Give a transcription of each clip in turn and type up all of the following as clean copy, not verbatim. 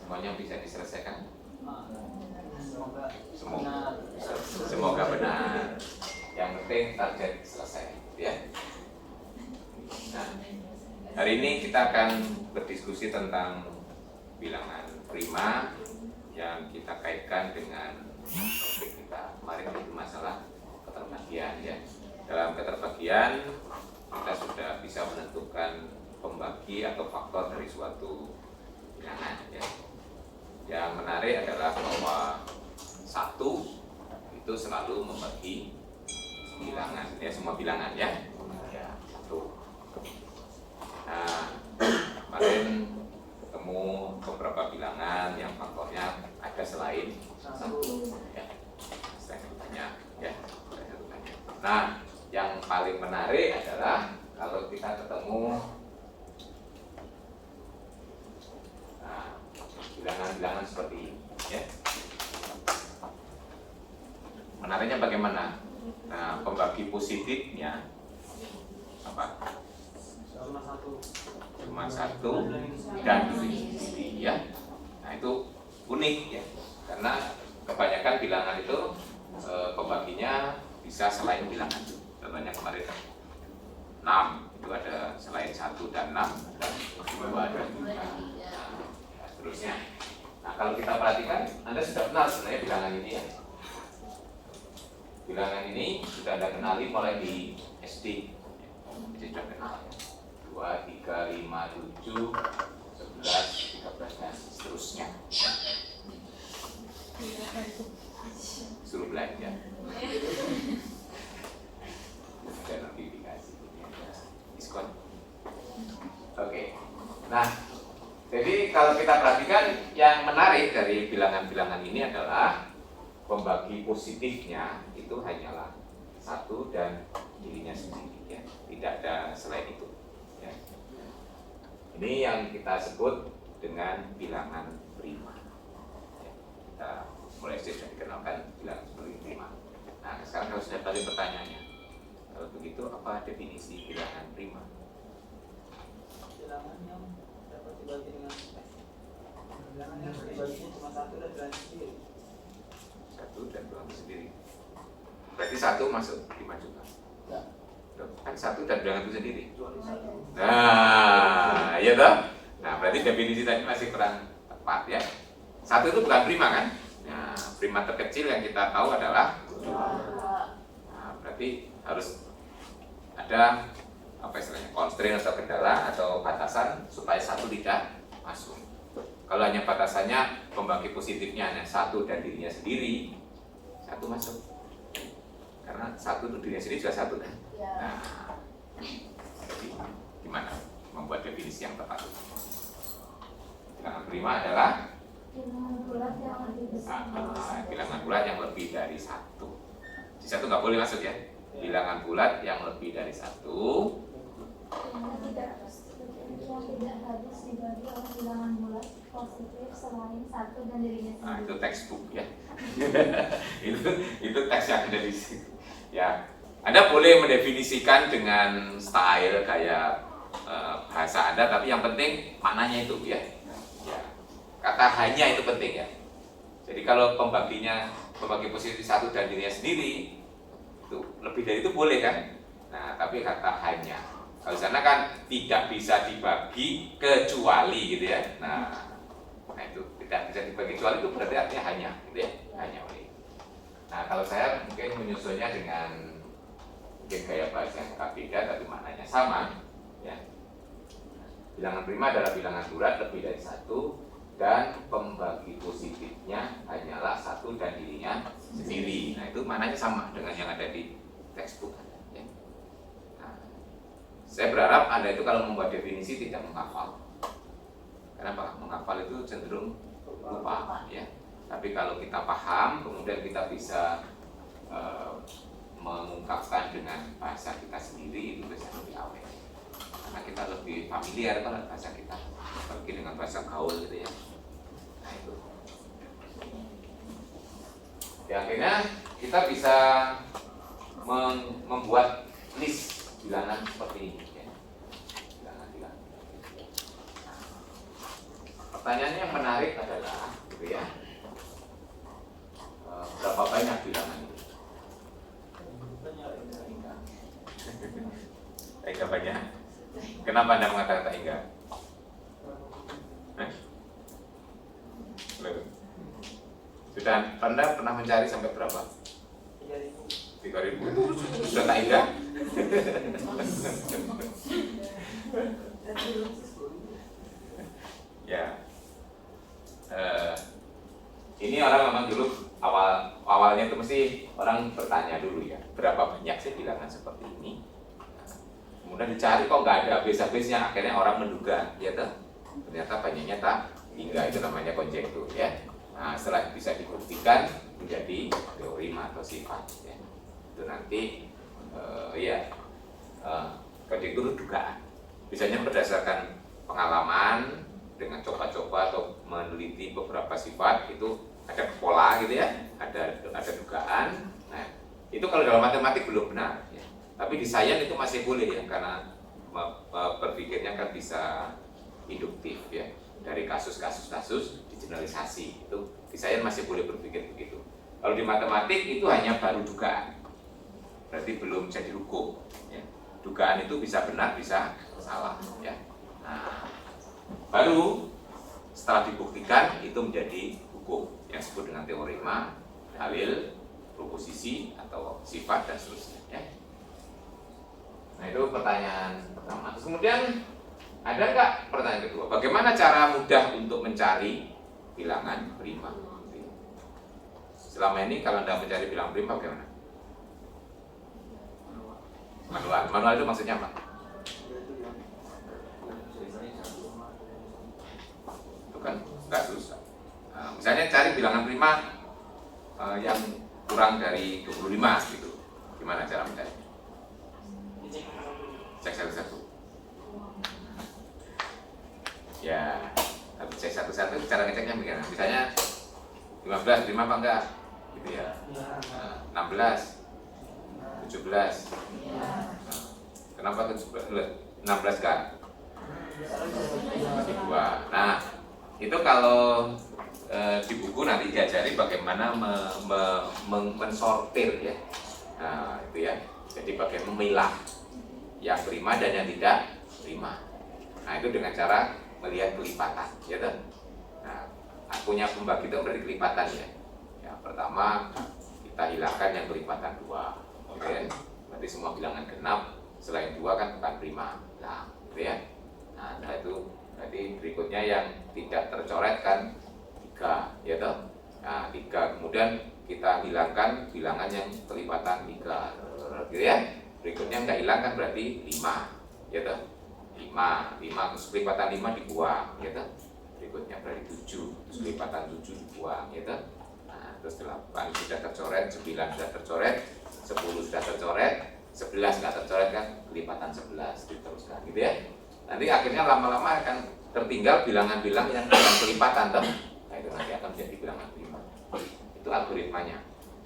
Semuanya bisa diselesaikan? Semoga Semoga benar. Yang penting target selesai, ya. Nah, hari ini kita akan berdiskusi tentang bilangan prima yang kita kaitkan dengan topik kita kemarin, itu masalah keterbagian, ya. Dalam keterbagian kita sudah bisa menentukan pembagi atau faktor dari suatu bilangan, ya. Yang menarik adalah bahwa satu itu selalu membagi bilangan, ya, semua bilangan, ya. Ya, satu. Nah, kemarin ketemu beberapa bilangan yang faktornya ada selain satu, ya. Selain banyak, ya. Nah, yang paling menarik adalah kalau kita ketemu bilangan-bilangan seperti ini, ya. Menariknya bagaimana? Nah, pembagi positifnya apa? Cuma satu dan sendiri, ya. Nah, itu unik, ya, karena kebanyakan bilangan itu pembaginya bisa selain bilangan. Contohnya kemarin 6 itu ada selain 1 dan 6 dan 2 dan 3. Terusnya. Nah, kalau kita perhatikan, Anda sudah kenal sebenarnya bilangan ini, ya. Bilangan ini sudah Anda kenali mulai di SD. Jadi sudah kenal, ya. 2, 3, 5, 7, 11, 13, dan seterusnya. Suruh belajar. Ada notifikasi. Diskon. Oke. Nah, jadi kalau kita perhatikan, yang menarik dari bilangan-bilangan ini adalah pembagi positifnya itu hanyalah satu dan dirinya sendiri, ya. Tidak ada selain itu, ya. Ini yang kita sebut dengan bilangan prima, ya. Kita mulai sudah dikenalkan bilangan seperti prima. Nah, sekarang kalau sudah tadi pertanyaannya, kalau begitu apa definisi bilangan prima? bilangan yang dapat dibagi dengan bilangan yang dibaginya cuma satu dan bilangan sendiri. Satu dan bilangan sendiri. Berarti satu masuk 5 juga. Ya. Kan satu dan bilangan itu sendiri. Kecuali satu. Nah, iya toh? Nah, berarti definisi tadi masih kurang tepat, ya. Satu itu bukan prima, kan? Nah, prima terkecil yang kita tahu adalah 2. Nah, berarti harus ada apa istilahnya, constraint atau kendala atau batasan supaya satu tidak masuk. Kalau hanya batasannya pembagi positifnya hanya satu dan dirinya sendiri, satu masuk. Karena satu itu dirinya sendiri juga satu, kan? Nah, jadi gimana membuat definisi yang tepat? Bilangan prima adalah bilangan bulat yang lebih besar. Bilangan bulat yang lebih dari satu. Di satu nggak boleh masuk, ya. Bilangan bulat yang lebih dari satu. Yang tidak harus dibagi oleh bilangan bulat positif selain satu dan dirinya sendiri. Nah, itu textbook, ya. itu teks yang ada di situ. Ya, Anda boleh mendefinisikan dengan style kayak bahasa Anda, tapi yang penting maknanya itu, ya. Ya. Kata hanya itu penting, ya. Jadi kalau pembagi positif satu dan dirinya sendiri, itu lebih dari itu boleh, kan? Nah, tapi kata hanya, kalau sana kan tidak bisa dibagi kecuali, gitu, ya. Nah itu tidak bisa dibagi kecuali itu berarti artinya hanya, gitu, ya. Hanya oleh. Nah, kalau saya mungkin menyusunnya dengan mungkin gaya bahasa yang agak beda tapi maknanya sama, ya. Bilangan prima adalah bilangan bulat lebih dari satu dan pembagi positifnya hanyalah satu dan dirinya sendiri. Nah, itu maknanya sama dengan yang ada di textbook, ya. Nah, saya berharap Anda itu kalau membuat definisi tidak menghafal. Kenapa? Menghafal itu cenderung lupa, ya. Tapi kalau kita paham, kemudian kita bisa mengungkapkan dengan bahasa kita sendiri, itu biasanya lebih awet. Karena kita lebih familiar dengan bahasa kita, apalagi dengan bahasa gaul, gitu, ya. Nah, itu. Ya, akhirnya kita bisa membuat list bilangan seperti ini, ya. Bilangan. pertanyaannya yang menarik adalah, gitu ya, berapa banyak bilangan itu? Enggak banyak. Kenapa Anda mengatakan tak enggak? Sudah Anda pernah mencari sampai berapa? 3.000 itu sudah tak enggak? Ya, ini orang memang dulu awalnya itu mesti orang bertanya dulu ya, berapa banyak sih bilangan seperti ini? Kemudian dicari kok nggak ada habis-habisnya, akhirnya orang menduga, ya toh, ternyata banyaknya tak hingga, itu namanya konjektur ya. Nah, setelah bisa dibuktikan menjadi teorema atau sifat ya. Itu nanti konjektur itu dugaan. Biasanya berdasarkan pengalaman dengan coba-coba atau meneliti beberapa sifat, itu ada pola gitu ya, ada dugaan. Nah, itu kalau dalam matematik belum benar ya. Tapi di sains itu masih boleh ya, karena berpikirnya kan bisa induktif ya, dari kasus-kasus digeneralisasi. Itu di sains masih boleh berpikir begitu. Kalau di matematik itu hanya baru dugaan, berarti belum jadi hukum ya. Dugaan itu bisa benar bisa salah ya. Nah, baru setelah dibuktikan itu menjadi hukum yang disebut dengan teorema, dalil, proposisi atau sifat dan seterusnya ya. Nah, itu pertanyaan pertama. Terus kemudian ada nggak pertanyaan kedua? Bagaimana cara mudah untuk mencari bilangan prima? Selama ini kalau Anda mencari bilangan prima bagaimana? Manual itu maksudnya apa? Itu kan nggak susah. Nah, misalnya cari bilangan prima yang kurang dari 25 gitu. Gimana cara mencari? Cek satu-satu. Ya, tapi cek satu-satu cara ngeceknya bagaimana? Misalnya 15 terima apa enggak? Gitu ya. 16 17. Kenapa 16 kan? Masih 2. Nah, itu kalau di buku nanti diajari bagaimana mensortir ya. Nah, itu ya. Jadi bagaimana memilah yang prima dan yang tidak prima. Nah, itu dengan cara melihat kelipatan, ya toh. Nah, punya pembagi itu berarti kelipatan ya. Ya, pertama kita hilangkan yang kelipatan 2. Oke, berarti semua bilangan genap selain 2 kan bukan prima. Nah, gitu ya. Nah, itu berarti berikutnya yang tidak tercoret kan 3, ya toh. Nah, 3 kemudian kita hilangkan bilangan yang kelipatan 3, gitu ya. Berikutnya nggak hilang kan berarti 5, ya toh. 5 terus kelipatan 5 dibuang, ya toh. Berikutnya berarti 7, terus kelipatan 7 dibuang, ya toh. Nah, terus 8 sudah tercoret, 9 sudah tercoret, 10 sudah tercoret, 11 nggak tercoret kan kelipatan 11, diteruskan gitu ya. Nanti akhirnya lama-lama akan tertinggal bilangan-bilang yang bukan kelipatan toh. Nah, itu nanti akan menjadi bilangan prima. Itu algoritmanya.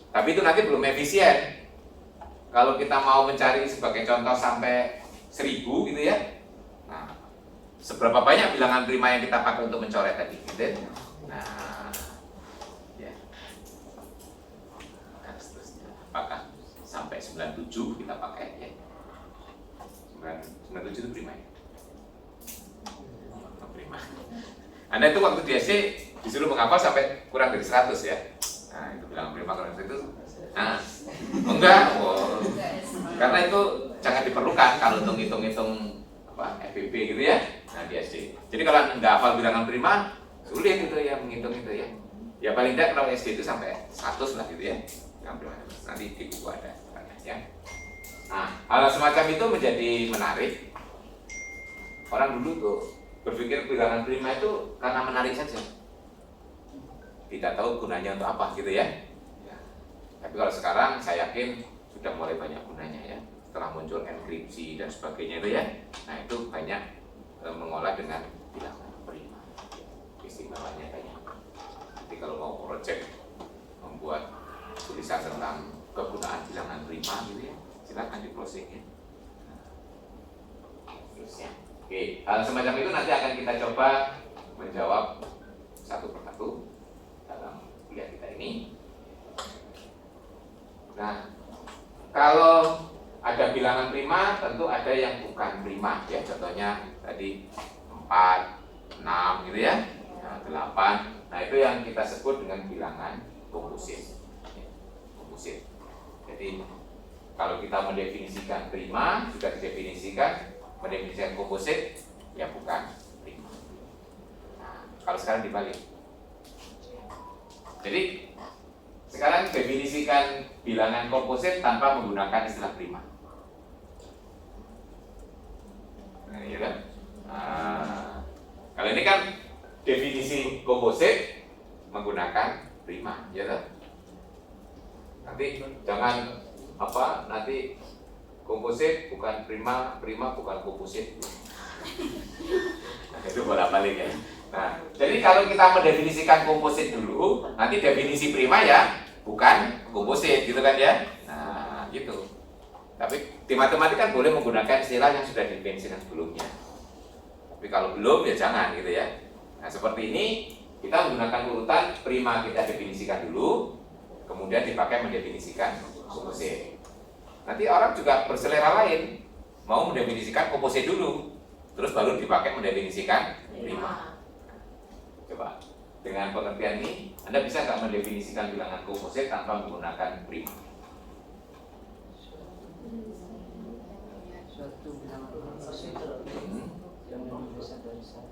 Tapi itu nanti belum efisien. Kalau kita mau mencari sebagai contoh sampai 1000 gitu ya. Nah, seberapa banyak bilangan prima yang kita pakai untuk mencoret tadi gitu. Nah, ya. Nah, seterusnya. Apakah sampai 97 kita pakai ya? 97 itu prima ya? Prima. Anda itu waktu di SD disuruh menghafal sampai kurang dari 100 ya? Nah, itu bilangan prima kurang dari itu. Nah, enggak, karena itu jangan diperlukan kalau untuk hitung-hitung FBB gitu ya. Nah, di SD. Jadi kalau enggak hafal bilangan prima, sulit itu ya menghitung itu ya. Ya paling tidak kalau SD itu sampai 100 lah gitu ya. Nanti di buku ada ya. Nah, hal semacam itu menjadi menarik. Orang dulu tuh berpikir bilangan prima itu karena menarik saja. Tidak tahu gunanya untuk apa gitu ya. Tapi kalau sekarang saya yakin sudah mulai banyak gunanya ya. Setelah muncul enkripsi dan sebagainya itu ya. Nah, itu banyak mengolah dengan bilangan prima. Istimewanya banyak. Jadi kalau mau project membuat tulisan tentang kegunaan bilangan prima gitu ya, silakan di closing ya. Terusnya. Oke, hal semacam itu nanti akan kita coba menjawab satu persatu dalam kuliah kita ini. Nah, kalau ada bilangan prima, tentu ada yang bukan prima ya. Contohnya tadi 4, 6 gitu ya. Nah, 8. Nah, itu yang kita sebut dengan bilangan komposit. Komposit. Jadi kalau kita mendefinisikan prima, sudah didefinisikan, mendefinisikan komposit, ya bukan prima. Nah, kalau sekarang dibalik. Jadi sekarang definisikan bilangan komposit tanpa menggunakan istilah prima. Nah, iya kan? Nah, kalau ini kan definisi komposit menggunakan prima, ya kan? Nanti jangan nanti komposit bukan prima, prima bukan komposit. Nah, itu bolak-balik ya. Nah, jadi kalau kita mendefinisikan komposit dulu, nanti definisi prima ya bukan komposit, gitu kan ya? Nah, gitu. Tapi di matematika kan boleh menggunakan istilah yang sudah didefinisikan sebelumnya. Tapi kalau belum ya jangan gitu ya. Nah, seperti ini kita menggunakan urutan prima kita definisikan dulu, kemudian dipakai mendefinisikan komposit. Nanti orang juga berselera lain, mau mendefinisikan komposit dulu, terus baru dipakai mendefinisikan prima. Coba dengan pengertian ini, Anda bisa nggak mendefinisikan bilangan komposit tanpa menggunakan prima? Suatu bilangan komposit yang lebih besar dari 1.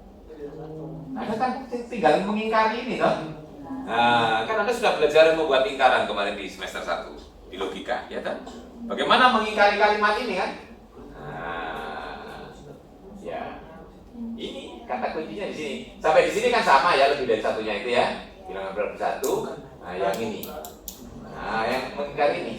Anda kan tinggal mengingkari ini toh. Nah, kan Anda sudah belajar membuat ingkaran kemarin di semester 1 di logika, ya kan? Bagaimana mengingkari kalimat ini kan? Nah, ya. Ini kata kuncinya di sini. Sampai di sini kan sama ya, lebih dari satunya itu ya. Bilangan bersatu. Nah, yang ini. Nah, yang mengingkari ini.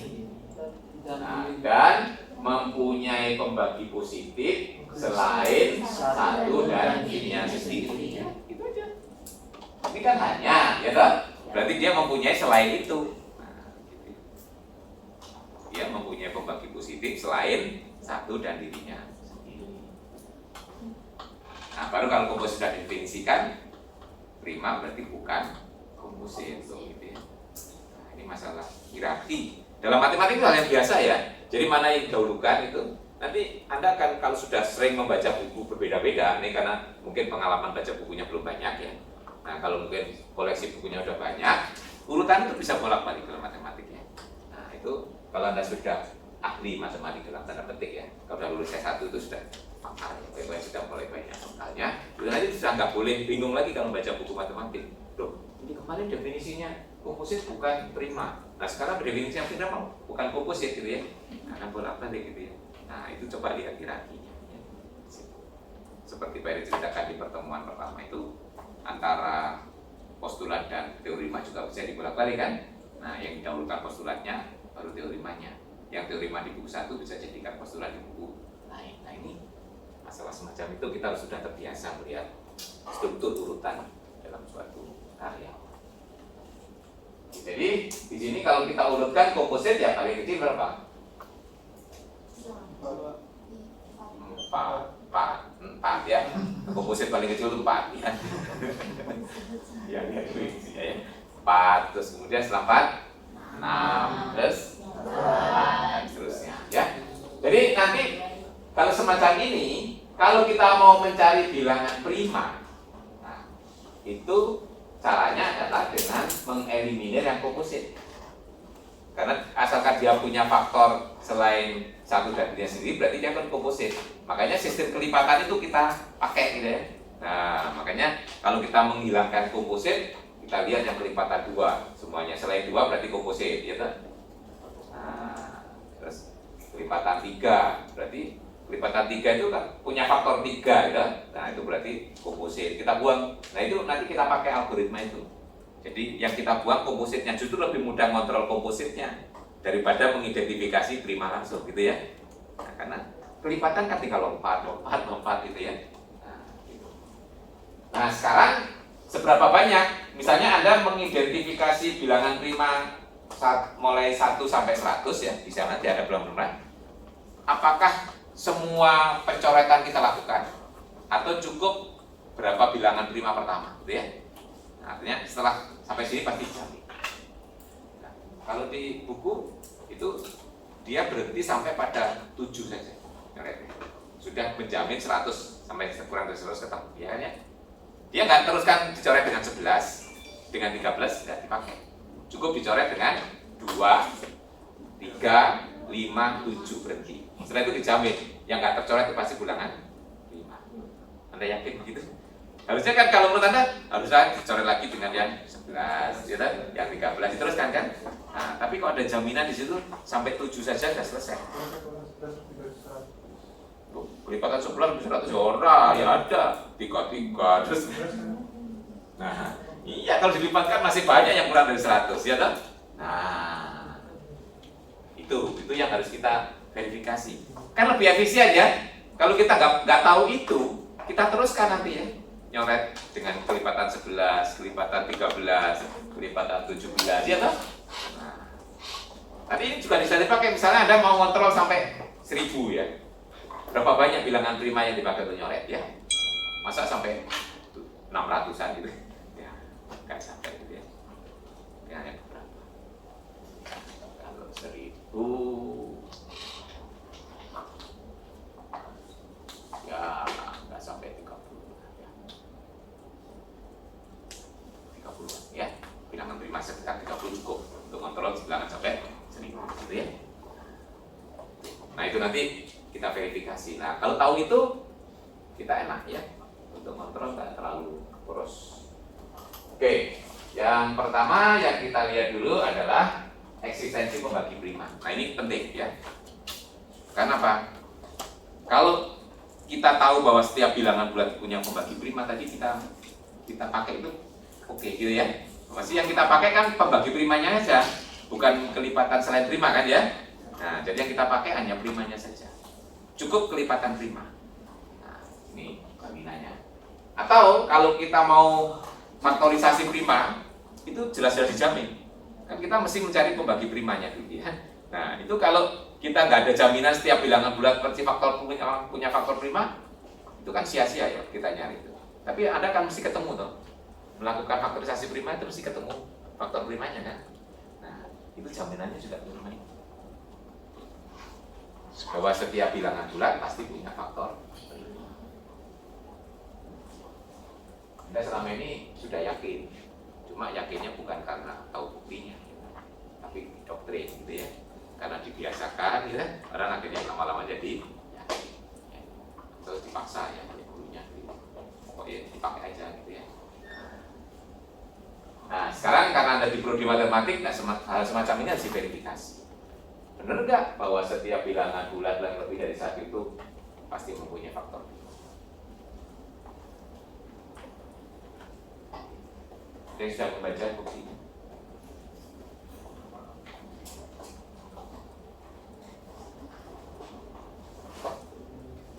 Nah, dan mempunyai pembagi positif selain satu dan dirinya sendiri. Itu aja. Ini kan hanya, ya toh? Berarti dia mempunyai selain itu. Nah, gitu. Dia mempunyai pembagi positif selain satu dan dirinya sendiri. Nah, baru kalau komposit sudah didefinisikan prima berarti bukan komposit, gitu ya. Nah, ini masalah hierarki. Dalam matematika itu hal yang biasa ya. Jadi mana yang didahulukan itu nanti Anda akan, kalau sudah sering membaca buku berbeda-beda, ini karena mungkin pengalaman baca bukunya belum banyak ya. Nah, kalau mungkin koleksi bukunya udah banyak, urutan itu bisa bolak-balik dalam matematik ya. Nah, itu kalau Anda sudah ahli matematik dalam tanda petik ya, kalau sudah lulus S1 itu sudah pakar ya, yang sudah mulai banyak soalnya, itu nanti sudah nggak boleh bingung lagi kalau baca buku matematik. Loh, ini kemarin definisinya komposit bukan prima. Nah, sekarang definisinya prima bukan komposit gitu ya. Akan bolak-balik gitu ya. Nah, itu coba lihat hierarkinya ya. Seperti Pak ceritakan di pertemuan pertama itu, antara postulat dan teorema juga bisa dibolak-balik kan. Nah, yang didahulukan postulatnya baru teoremanya. Yang teorema di buku 1 bisa jadikan postulat di buku lain. Nah, ini masalah semacam itu kita harus sudah terbiasa melihat struktur urutan dalam suatu karya. Jadi di sini kalau kita urutkan komposit ya paling kecil berapa? 4 ya. Komposit paling kecil itu 4 ya. Ya lihat dulu isinya ya. 4, terus kemudian setelah 4 6, terus dan seterusnya ya. Jadi nanti kalau semacam ini, kalau kita mau mencari bilangan prima, nah, itu caranya adalah dengan mengeliminir yang komposit. Karena asalkan dia punya faktor selain satu dan dirinya sendiri, berarti dia akan komposit. Makanya sistem kelipatan itu kita pakai gitu ya. Nah, makanya kalau kita menghilangkan komposit, kita lihat yang kelipatan 2 semuanya. Selain 2 berarti komposit, ya kan? Nah, terus kelipatan 3 berarti kelipatan 3 itu kan punya faktor 3 ya. Nah, itu berarti komposit. Kita buang. Nah, itu nanti kita pakai algoritma itu. Jadi yang kita buang kompositnya, justru lebih mudah kontrol kompositnya daripada mengidentifikasi prima langsung gitu ya. Nah, karena kelipatan kan tinggal lompat gitu ya. Nah, gitu. Nah, sekarang seberapa banyak? Misalnya Anda mengidentifikasi bilangan prima mulai 1 sampai 100 ya, di sana nanti ada belang-belang. Apakah semua pencoretan kita lakukan? Atau cukup berapa bilangan prima pertama, gitu ya. Nah, artinya setelah sampai sini pasti dijamin. Nah, kalau di buku itu dia berhenti sampai pada 7 saja. Sudah menjamin 100 sampai kurang dari 100 ketemu, ya kan ya. Dia nggak teruskan dicoret dengan 11, dengan 13 tidak dipakai. Cukup dicoret dengan 2, 3, 5, 7 berhenti. Setelah itu dijamin yang nggak tercoret itu pasti bilangan 5. Anda yakin begitu? Harusnya kan kalau menurut Anda harusnya dicoret lagi dengan yang 11, gitu, yang 13 diteruskan kan? Nah, tapi kalau ada jaminan di situ sampai 7 saja sudah selesai. Kelipatan 11 bisa 100 orang, ya ada 3 terus. Nah, iya kalau dilipatkan masih banyak yang kurang dari 100, ya toh? Nah, itu yang harus kita verifikasi. Kan lebih efisien ya. Kalau kita nggak tahu itu, kita teruskan nanti ya. Nyoret dengan kelipatan 11, kelipatan 13, kelipatan 17, ya toh? Nah, tapi ini juga bisa dipakai, misalnya Anda mau kontrol sampai 1000 ya. Berapa banyak bilangan prima yang dipakai untuk nyoret ya? Masa sampai 600-an gitu? Ya, nggak sampai gitu ya. Ya, hanya beberapa. Kalau 1000, ya nggak sampai 30 ya. 30 ya. Bilangan prima sekitar 30 cukup untuk kontrol bilangan sampai 1000 gitu ya. Nah itu nanti kita verifikasi. Nah kalau tahu itu kita enak ya untuk kontrol, nggak terlalu boros. Oke, yang pertama yang kita lihat dulu adalah eksistensi pembagi prima. Nah ini penting ya. Karena apa? Kalau kita tahu bahwa setiap bilangan bulat punya pembagi prima, tadi kita pakai itu oke gitu ya. Masih yang kita pakai kan pembagi primanya aja, bukan kelipatan selain prima kan ya. Nah jadi yang kita pakai hanya primanya saja. Cukup kelipatan prima. Nah, ini jaminannya. Atau kalau kita mau faktorisasi prima, itu jelas-jelas dijamin. Kan kita mesti mencari pembagi primanya gitu ya. Nah, itu kalau kita nggak ada jaminan setiap bilangan bulat versi faktor punya faktor prima, itu kan sia-sia ya kita nyari itu. Tapi Anda kan mesti ketemu tuh. Melakukan faktorisasi prima itu mesti ketemu faktor primanya kan. Nah, itu jaminannya juga lumayan. Bahwa setiap bilangan bulat pasti punya faktor prima. Anda selama ini sudah yakin, cuma yakinnya bukan karena tahu buktinya, tapi doktrin gitu ya. Karena dibiasakan, gitu, orang akhirnya lama-lama jadi yakin. Ya. Terus dipaksa ya gurunya, pokoknya dipakai aja gitu ya. Nah sekarang karena Anda di prodi matematik, nah hal semacam ini harus diverifikasi. Benar nggak bahwa setiap bilangan bulat yang lebih dari 1 itu pasti mempunyai faktor prima? Saya sudah membaca buktinya.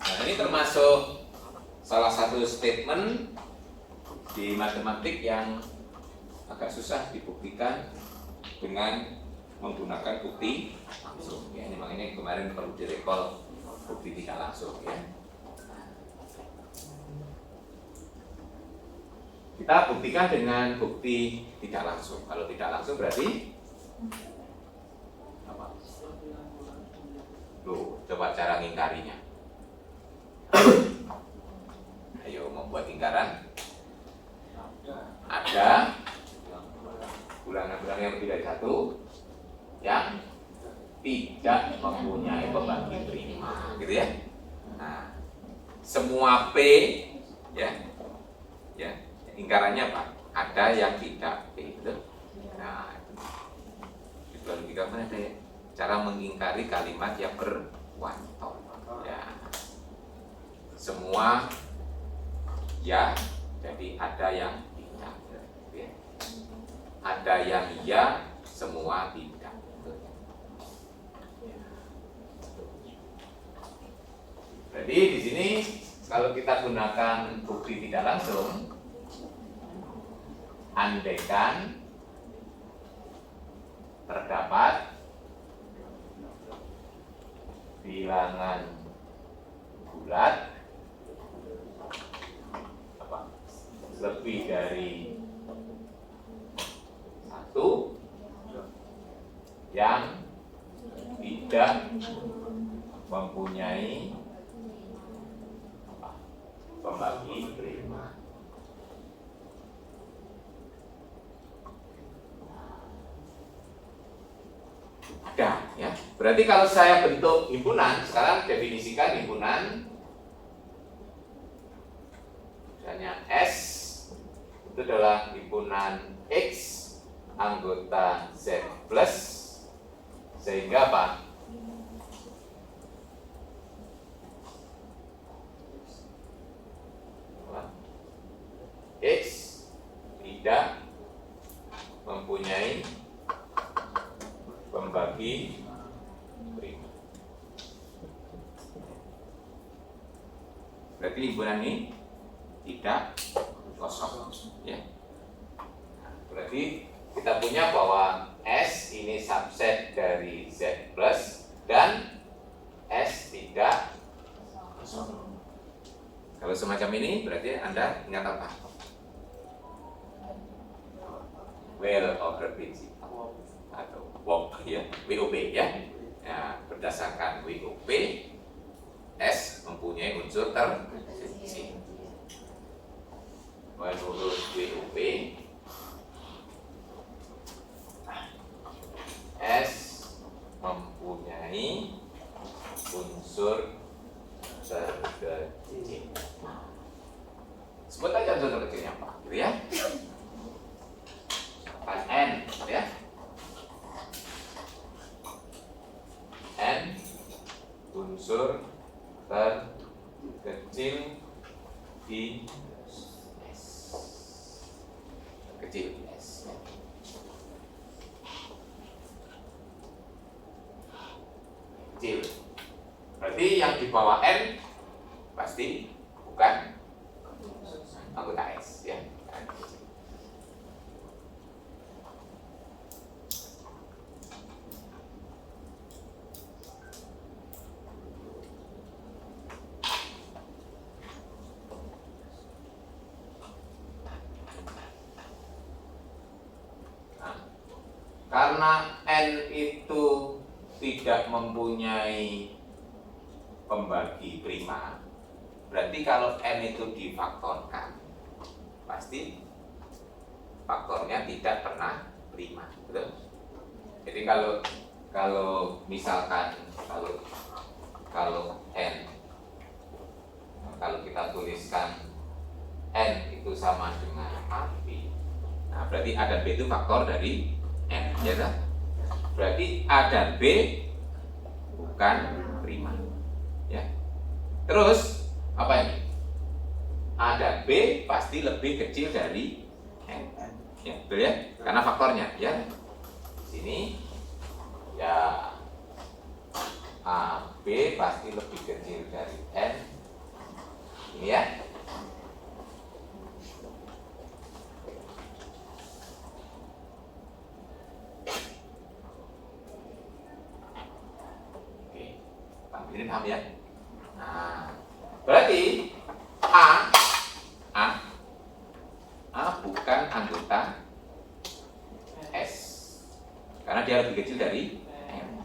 Nah ini termasuk salah satu statement di matematik yang agak susah dibuktikan dengan menggunakan bukti langsung ya. Ini makanya kemarin perlu direkol bukti tidak langsung ya. Kita buktikan dengan bukti tidak langsung. Kalau tidak langsung berarti apa? Loh, coba cara ngingkarinya. Ayo membuat lingkaran. Ada bilangan-bilangan yang lebih dari 1 yang tidak mempunyai pembagi prima, gitu ya. Nah, semua P ya, lingkarannya apa? Ada yang tidak P, gitu. Nah, itu logika mana deh? Cara mengingkari kalimat yang berkuantum. Ya, semua ya, jadi ada yang tidak. Ya. Ada yang ya, semua tidak. Jadi di sini kalau kita gunakan bukti tidak langsung, andaikan terdapat bilangan bulat apa? lebih dari 1 yang tidak mempunyai pembagi prima. Ada ya. Berarti kalau saya bentuk himpunan, sekarang definisikan himpunan. Misalnya S itu adalah himpunan X anggota Z plus, sehingga apa? X tidak mempunyai pembagi prima. Berarti himpunan ini tidak kosong, ya. Berarti kita punya bahwa S ini subset dari Z plus dan S tidak kosong. Kalau semacam ini berarti Anda ingat apa? Well order principle atau WOP ya, WOP ya. Nah, berdasarkan WOP S mempunyai unsur terkecil. Menurut WOP S mempunyai unsur terkecil. Sebut aja unsur terkecilnya apa, gitu ya? N, ya. N unsur terkecil di S. Terkecil di S. Kecil. Berarti yang di bawah N pasti bukan anggota S, ya. Karena N itu tidak mempunyai pembagi prima, berarti kalau N itu difaktorkan, pasti faktornya tidak pernah prima, betul? Jadi kalau misalkan kalau N, kalau kita tuliskan N itu sama dengan AB, nah berarti A dan B itu faktor dari N, ya kan? Berarti A dan B bukan prima, ya. Terus apa ini? A dan B pasti lebih kecil dari N, ya, betul ya? Karena faktornya, ya. Di sini ya A B pasti lebih kecil dari N, ini ya. Ini paham ya? Nah, berarti A bukan anggota S karena dia lebih kecil dari M.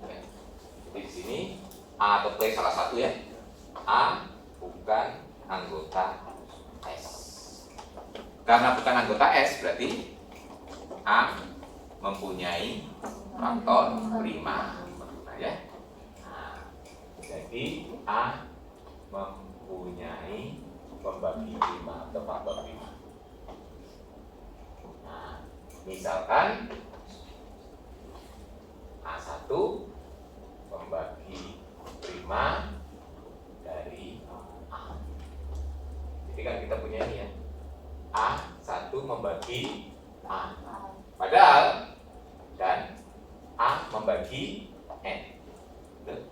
Jadi di sini A atau P salah satu ya. A bukan anggota S. Karena bukan anggota S berarti A mempunyai faktor prima, ya. Jadi A mempunyai pembagi prima atau faktor prima. Nah, misalkan A1 membagi prima dari A. Jadi kan kita punya ini ya, A1 membagi A. Padahal dan A membagi N. Betul?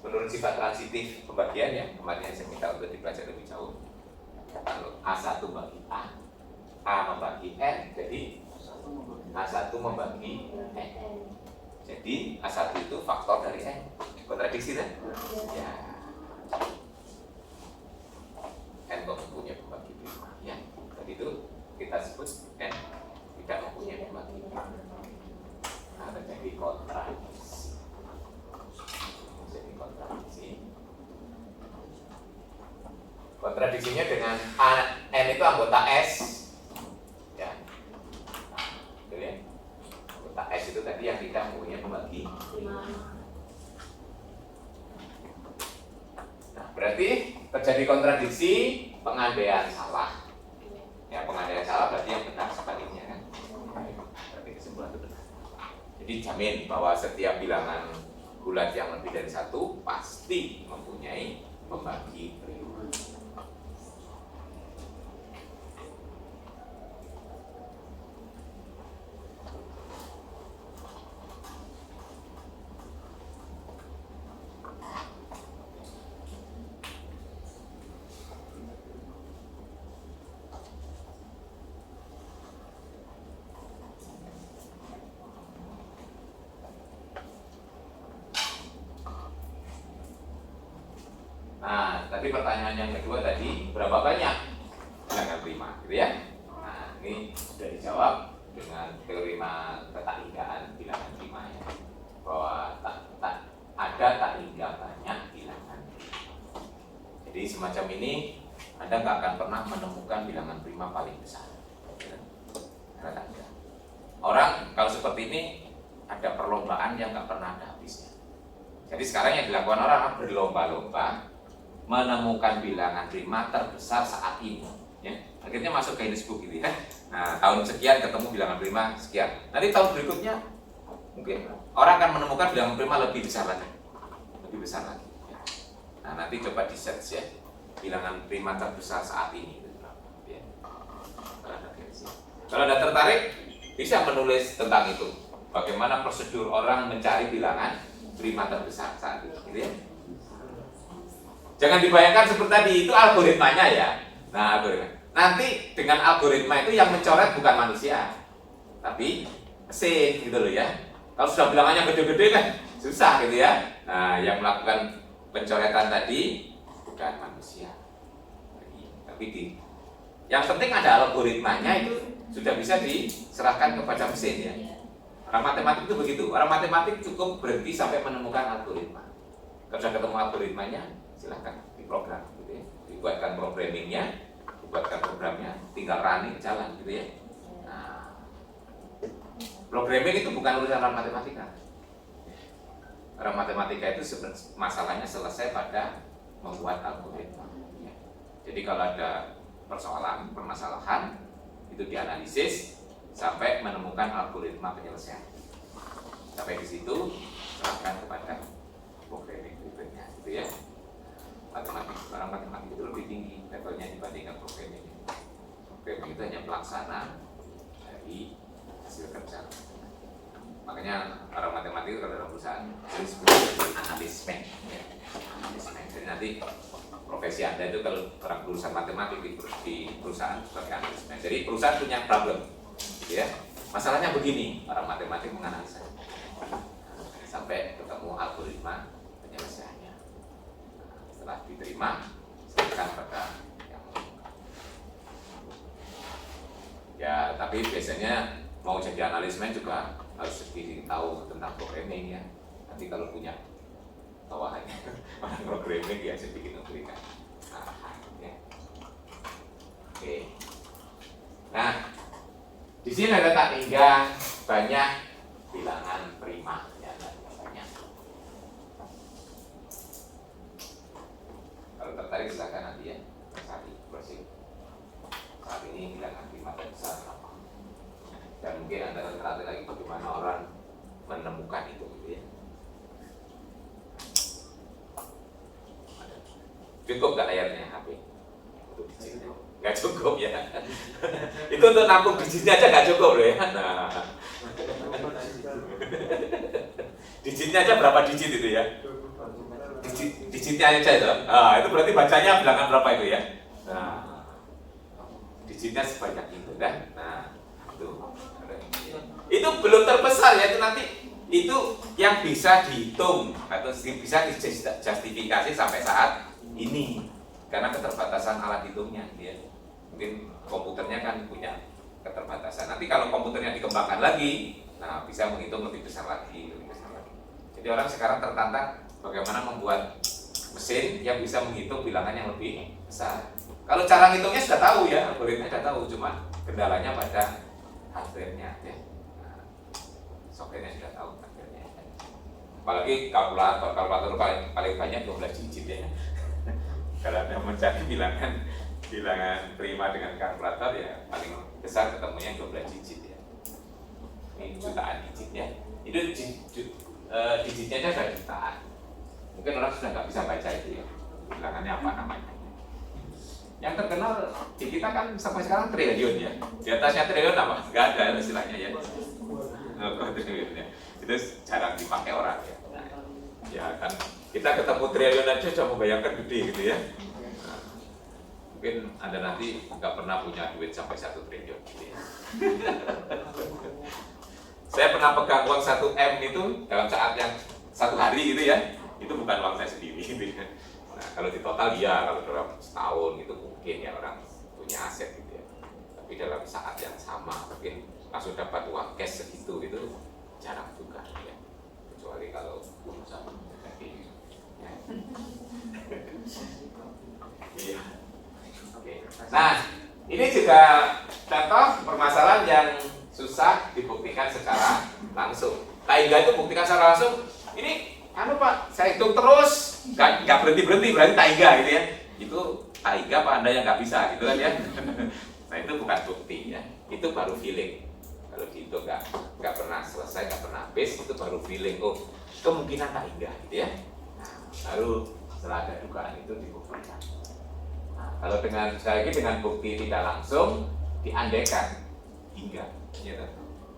Menurut sifat transitif pembagian ya, kemarin saya minta untuk dipelajari lebih jauh. Kalau A1 bagi A membagi N, jadi A1 membagi N. Jadi A1 itu faktor dari N. Kontradiksi kan? Ya. dengan N itu anggota S. Ya. Nah, gitu ya. Anggota S itu tadi yang kita mempunyai pembagi. Nah, berarti terjadi kontradiksi, pengandaian salah. Ya, pengandaian salah berarti yang benar sebaliknya kan. Berarti kesimpulan itu benar. Jadi jamin bahwa setiap bilangan bulat yang lebih dari satu pasti mempunyai pembagi prima. Nah, tadi pertanyaan yang kedua tadi, berapa banyak bilangan prima, gitu ya? Nah, ini sudah dijawab dengan teori tak hinggaan bilangan prima ya, bahwa tak ada hingga banyak bilangan. Jadi semacam ini Anda nggak akan pernah menemukan bilangan prima paling besar. Karena tak ada. Orang kalau seperti ini ada perlombaan yang nggak pernah ada habisnya. Jadi sekarang yang dilakukan orang berlomba-lomba menemukan bilangan prima terbesar saat ini, ya. Akhirnya masuk ke Guinness Book gitu ya. Nah, tahun sekian ketemu bilangan prima sekian. Nanti tahun berikutnya mungkin orang akan menemukan bilangan prima lebih besar lagi, lebih besar lagi. Nah, nanti coba di search ya, bilangan prima terbesar saat ini. Ya. Kalau Anda tertarik, bisa menulis tentang itu. Bagaimana prosedur orang mencari bilangan prima terbesar saat ini, gitu ya. Jangan dibayangkan seperti tadi, itu algoritmanya ya. Nah, algoritma. Nanti dengan algoritma itu yang mencoret bukan manusia, tapi mesin gitu loh ya. Kalau sudah bilangannya gede-gede kan susah gitu ya. Nah, yang melakukan pencoretan tadi bukan manusia. Tapi yang penting ada algoritmanya, itu sudah bisa diserahkan kepada mesin ya. Orang matematik itu begitu. Orang matematik cukup berhenti sampai menemukan algoritma. Kalau sudah ketemu algoritmanya, silahkan diprogram gitu ya. Dibuatkan programmingnya, dibuatkan programnya, tinggal running jalan gitu ya. Nah, programming itu bukan urusan orang matematika. Orang matematika itu masalahnya selesai pada membuat algoritma ya. Jadi kalau ada persoalan, permasalahan, itu dianalisis sampai menemukan algoritma penyelesaian. Sampai di situ serahkan kepada programming berikutnya gitu ya. Orang matematik itu lebih tinggi levelnya dibandingkan programming. Programming itu hanya pelaksana dari hasil kerja. Makanya orang matematik kalau dalam perusahaan disebut analismen ya. Analismen. Jadi nanti profesi Anda itu kalau orang lulusan matematik di perusahaan sebagai analismen. Jadi perusahaan punya problem gitu ya. Masalahnya begini, orang matematik menganalisa sampai ketemu algoritma penyelesaiannya. Setelah diterima, serahkan pada yang ya, tapi biasanya mau jadi analismen juga harus sedikit tahu tentang programming ya. Nanti kalau punya bawahannya orang programming ya sedikit memberikan arahan ya. Oke. Nah, di sini ada tak hingga banyak bilangan prima ya, banyak. Kalau tertarik silakan nanti ya cari browsing. Saat ini bilangan prima terbesar apa? Dan mungkin Anda tertarik lagi bagaimana orang menemukan itu gitu ya. Cukup gak layarnya HP? Untuk digitnya? Gak cukup ya. Itu untuk nampung digitnya aja gak cukup loh ya. Nah, digitnya aja berapa digit itu ya? Digitnya aja itu. Nah, itu berarti bacanya bilangan berapa itu ya? Nah, digitnya sebanyak itu kan? Nah, itu belum terbesar ya, itu nanti itu yang bisa dihitung atau bisa dijustifikasi sampai saat ini karena keterbatasan alat hitungnya ya. Mungkin komputernya kan punya keterbatasan. Nanti kalau komputernya dikembangkan lagi, nah bisa menghitung lebih besar lagi, lebih besar lagi. Jadi orang sekarang tertantang bagaimana membuat mesin yang bisa menghitung bilangan yang lebih besar. Kalau cara ngitungnya sudah tahu ya, algoritmanya sudah tahu, cuma kendalanya pada hardware-nya ya. Nah, software-nya sudah tahu hardware-nya. Apalagi kalkulator paling banyak 12 digit ya. Kalau Anda mencari bilangan prima dengan kalkulator ya paling besar ketemunya 12 digit ya. Ini jutaan digit ya. Itu digitnya sudah jutaan. Mungkin orang sudah nggak bisa baca itu ya. Bilangannya apa namanya. Yang terkenal di kita kan sampai sekarang triliun ya. Di atasnya triliun apa? Nggak ada istilahnya ya. Triliun ya. Itu jarang dipakai orang ya. Nah, ya kan kita ketemu triliun aja coba membayangkan gede gitu ya. Nah, mungkin Anda nanti nggak pernah punya duit sampai 1 triliun gitu ya. Saya pernah pegang uang 1 M itu dalam saat yang 1 hari gitu ya. Itu bukan uang saya sendiri gitu ya. Nah, kalau di total ya, kalau dalam setahun itu mungkin ya orang punya aset gitu ya. Tapi dalam saat yang sama mungkin langsung dapat uang cash segitu itu jarang juga ya. Kecuali kalau sama jadi ya. Iya. Oke. Nah, ini juga contoh permasalahan yang susah dibuktikan secara langsung. Taiga itu buktikan secara langsung. Ini Pak, saya hitung terus, nggak berhenti berarti taiga gitu ya. Itu taiga apa Anda yang nggak bisa gitu kan ya? Nah itu bukan bukti ya, itu baru feeling. Kalau dihitung nggak pernah selesai, nggak pernah habis, itu baru feeling. Oh kemungkinan taiga gitu ya. Nah, baru setelah ada dugaan itu dibuktikan. Nah, kalau sekali lagi dengan bukti tidak langsung diandaikan hingga. Ya,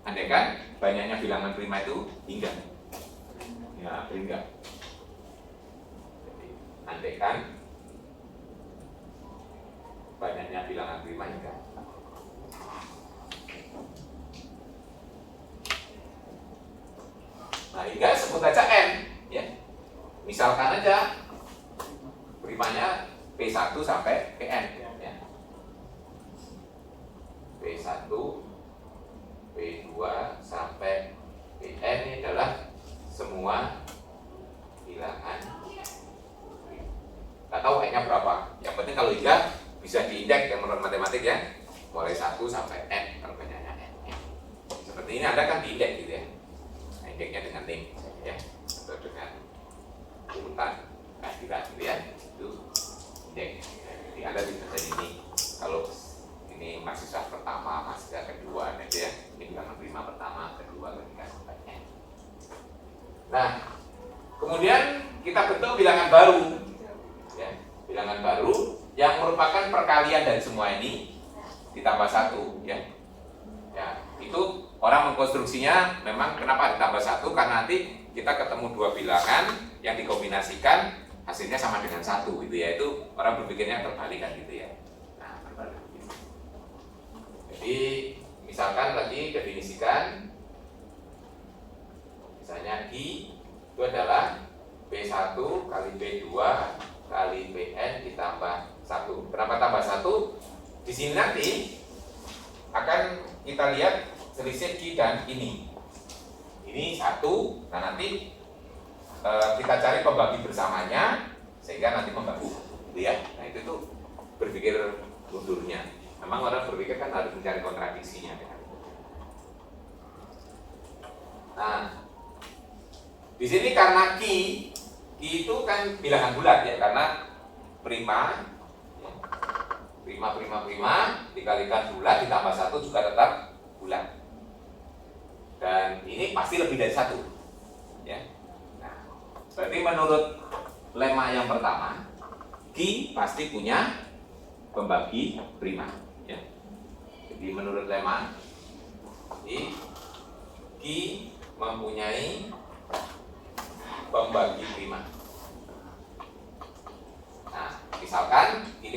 andaikan banyaknya bilangan prima itu hingga. Ya, hingga. Jadi, andaikan banyaknya bilangan prima hingga. Nah, hingga sebut aja N, ya. Misalkan aja primanya P1 sampai Pn, ya. P1 P2 sampai Pn ini adalah semua bilangan. Nggak tahu N-nya berapa. Yang penting kalau hingga bisa diindeks yang menurut matematik ya. Mulai 1 sampai N kalau banyaknya N. Seperti ini Anda kan diindeks gitu ya. Nah, indeksnya dengan link ya. Atau dengan urutan kira gitu ya. Itu indeks. Jadi Anda bisa jadi ini kalau ini mahasiswa pertama, mahasiswa kedua gitu ya. Ini bilangan prima pertama, kedua, ketiga sampai N. Nah, kemudian kita bentuk bilangan baru ya, bilangan baru yang merupakan perkalian dari semua ini ditambah 1 ya. Ya, itu orang mengkonstruksinya memang kenapa ditambah 1 karena nanti kita ketemu 2 bilangan yang dikombinasikan hasilnya sama dengan 1 gitu ya. Itu orang berpikirnya terbalik kan gitu ya. Nah, terbalik gitu. Jadi misalkan lagi definisikan misalnya I itu adalah P1 kali P2 kali Pn ditambah 1. Kenapa tambah 1? Di sini nanti akan kita lihat selisih Q dan ini. Ini 1. Nah nanti kita cari pembagi bersamanya sehingga nanti membagi gitu ya. Nah itu tuh berpikir mundurnya. Memang orang berpikir kan harus mencari kontradiksinya kan. Nah di sini karena Q itu kan bilangan bulat ya, karena prima dikalikan bulat ditambah 1 juga tetap bulat. Dan ini pasti lebih dari 1 ya. Nah, berarti menurut lemma yang pertama Q pasti punya pembagi prima ya. Jadi menurut lemma Q mempunyai pembagi prima. Nah, misalkan I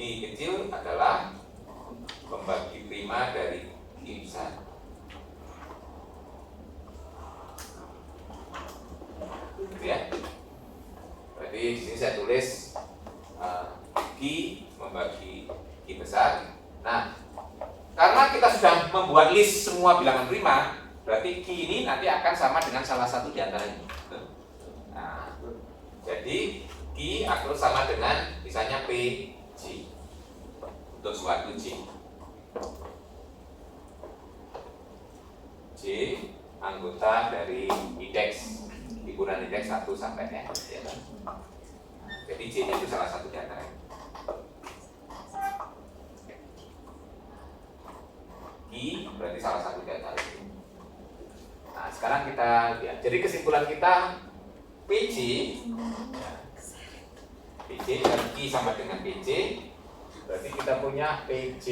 kecil adalah pembagi prima dari I besar. Gitu ya. Berarti di sini saya tulis Q membagi Q besar. Nah, karena kita sudah membuat list semua bilangan prima, berarti Q ini nanti akan sama dengan salah satu di antaranya. Nah, jadi Q I akrus sama dengan misalnya PJ untuk suatu J. J anggota dari indeks, ukuran indeks 1 sampai N, ya kan? Jadi J-nya itu salah satu di antara. I berarti salah satu di antara itu. Nah, sekarang kita lihat. Jadi kesimpulan kita PJ, PJ dan I sama dengan PJ. Berarti kita punya PJ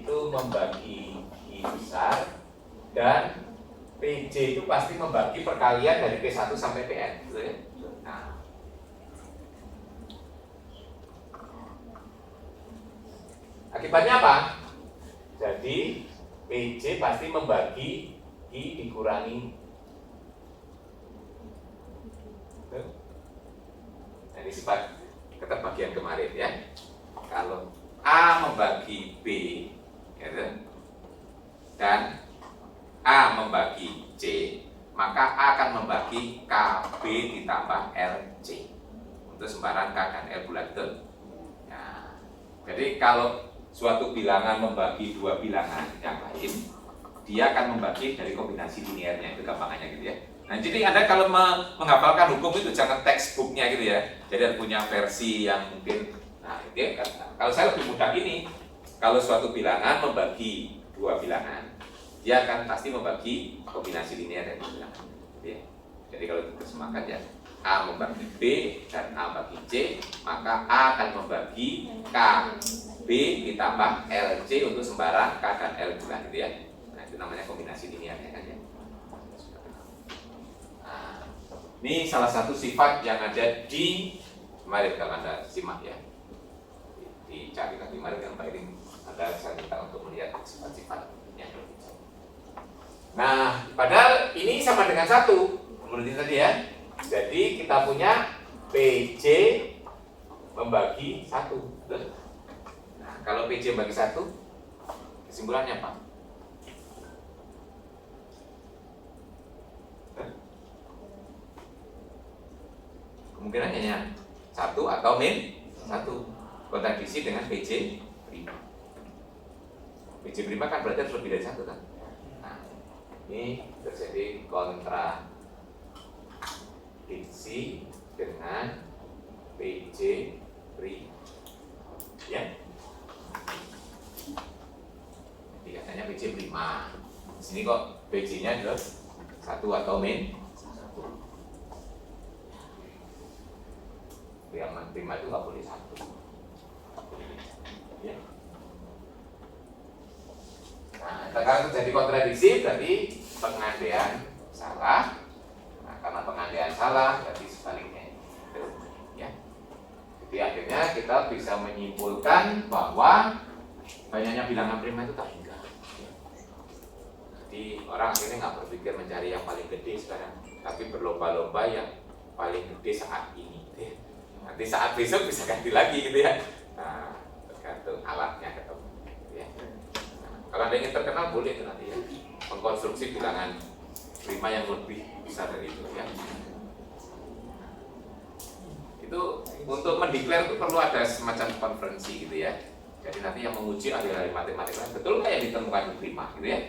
itu membagi I besar dan PJ itu pasti membagi perkalian dari P1 sampai Pn, gitu ya. Nah, akibatnya apa? Jadi PJ pasti membagi I dikurangi. Nah, ini sifat keterbagian kemarin ya. Kalau A membagi B, gitu, dan A membagi C, maka A akan membagi KB ditambah LC untuk sembarang K dan L bulat itu. Nah, jadi kalau suatu bilangan membagi dua bilangan yang lain, dia akan membagi dari kombinasi linearnya, itu gampangannya gitu ya. Nah, jadi Anda kalau menghafalkan hukum itu jangan textbooknya gitu ya. Jadi Anda punya versi yang mungkin, nah itu ya, kalau saya lebih mudah ini, kalau suatu bilangan membagi dua bilangan, dia akan pasti membagi kombinasi linear dari bilangan. Ya. Jadi kalau itu sepakat ya, A membagi B dan A bagi C, maka A akan membagi K B ditambah LC untuk sembarang K dan L bulan gitu ya. Nah, itu namanya kombinasi linearnya kan ya. Nah, ini salah satu sifat yang ada di kemarin kalau Anda simak ya. Dicari lagi kemarin yang paling Anda saya minta untuk melihat sifat-sifatnya. Nah, padahal ini sama dengan 1 menurut ini tadi ya. Jadi kita punya PJ membagi 1. Nah, kalau PJ membagi 1, kesimpulannya apa? Kemungkinannya ya 1 atau min 1. Kontradiksi dengan PJ prima. PJ prima kan berarti harus lebih dari 1 kan? Nah, ini terjadi kontradiksi dengan PJ prima. Ya. Jadi katanya PJ prima. Di sini kok PJ-nya adalah 1 atau min 1. Yang prima itu nggak boleh 1. Ya. Nah, kalau terjadi kontradiksi berarti pengandaian salah. Nah, karena pengandaian salah berarti sebaliknya. Ya. Jadi akhirnya kita bisa menyimpulkan bahwa banyaknya bilangan prima itu tak hingga. Jadi orang akhirnya nggak berpikir mencari yang paling gede sekarang, tapi berlomba-lomba yang paling gede saat ini. Nanti saat besok bisa ganti lagi gitu ya. Nah, tergantung alatnya ketemu. Ya. Nah, kalau Anda ingin terkenal boleh itu nanti ya, mengkonstruksi bilangan prima yang lebih besar dari itu ya. Itu untuk mendeklar itu perlu ada semacam konferensi gitu ya. Jadi nanti yang menguji ahli-ahli matematika, betul nggak yang ditemukan di prima gitu ya.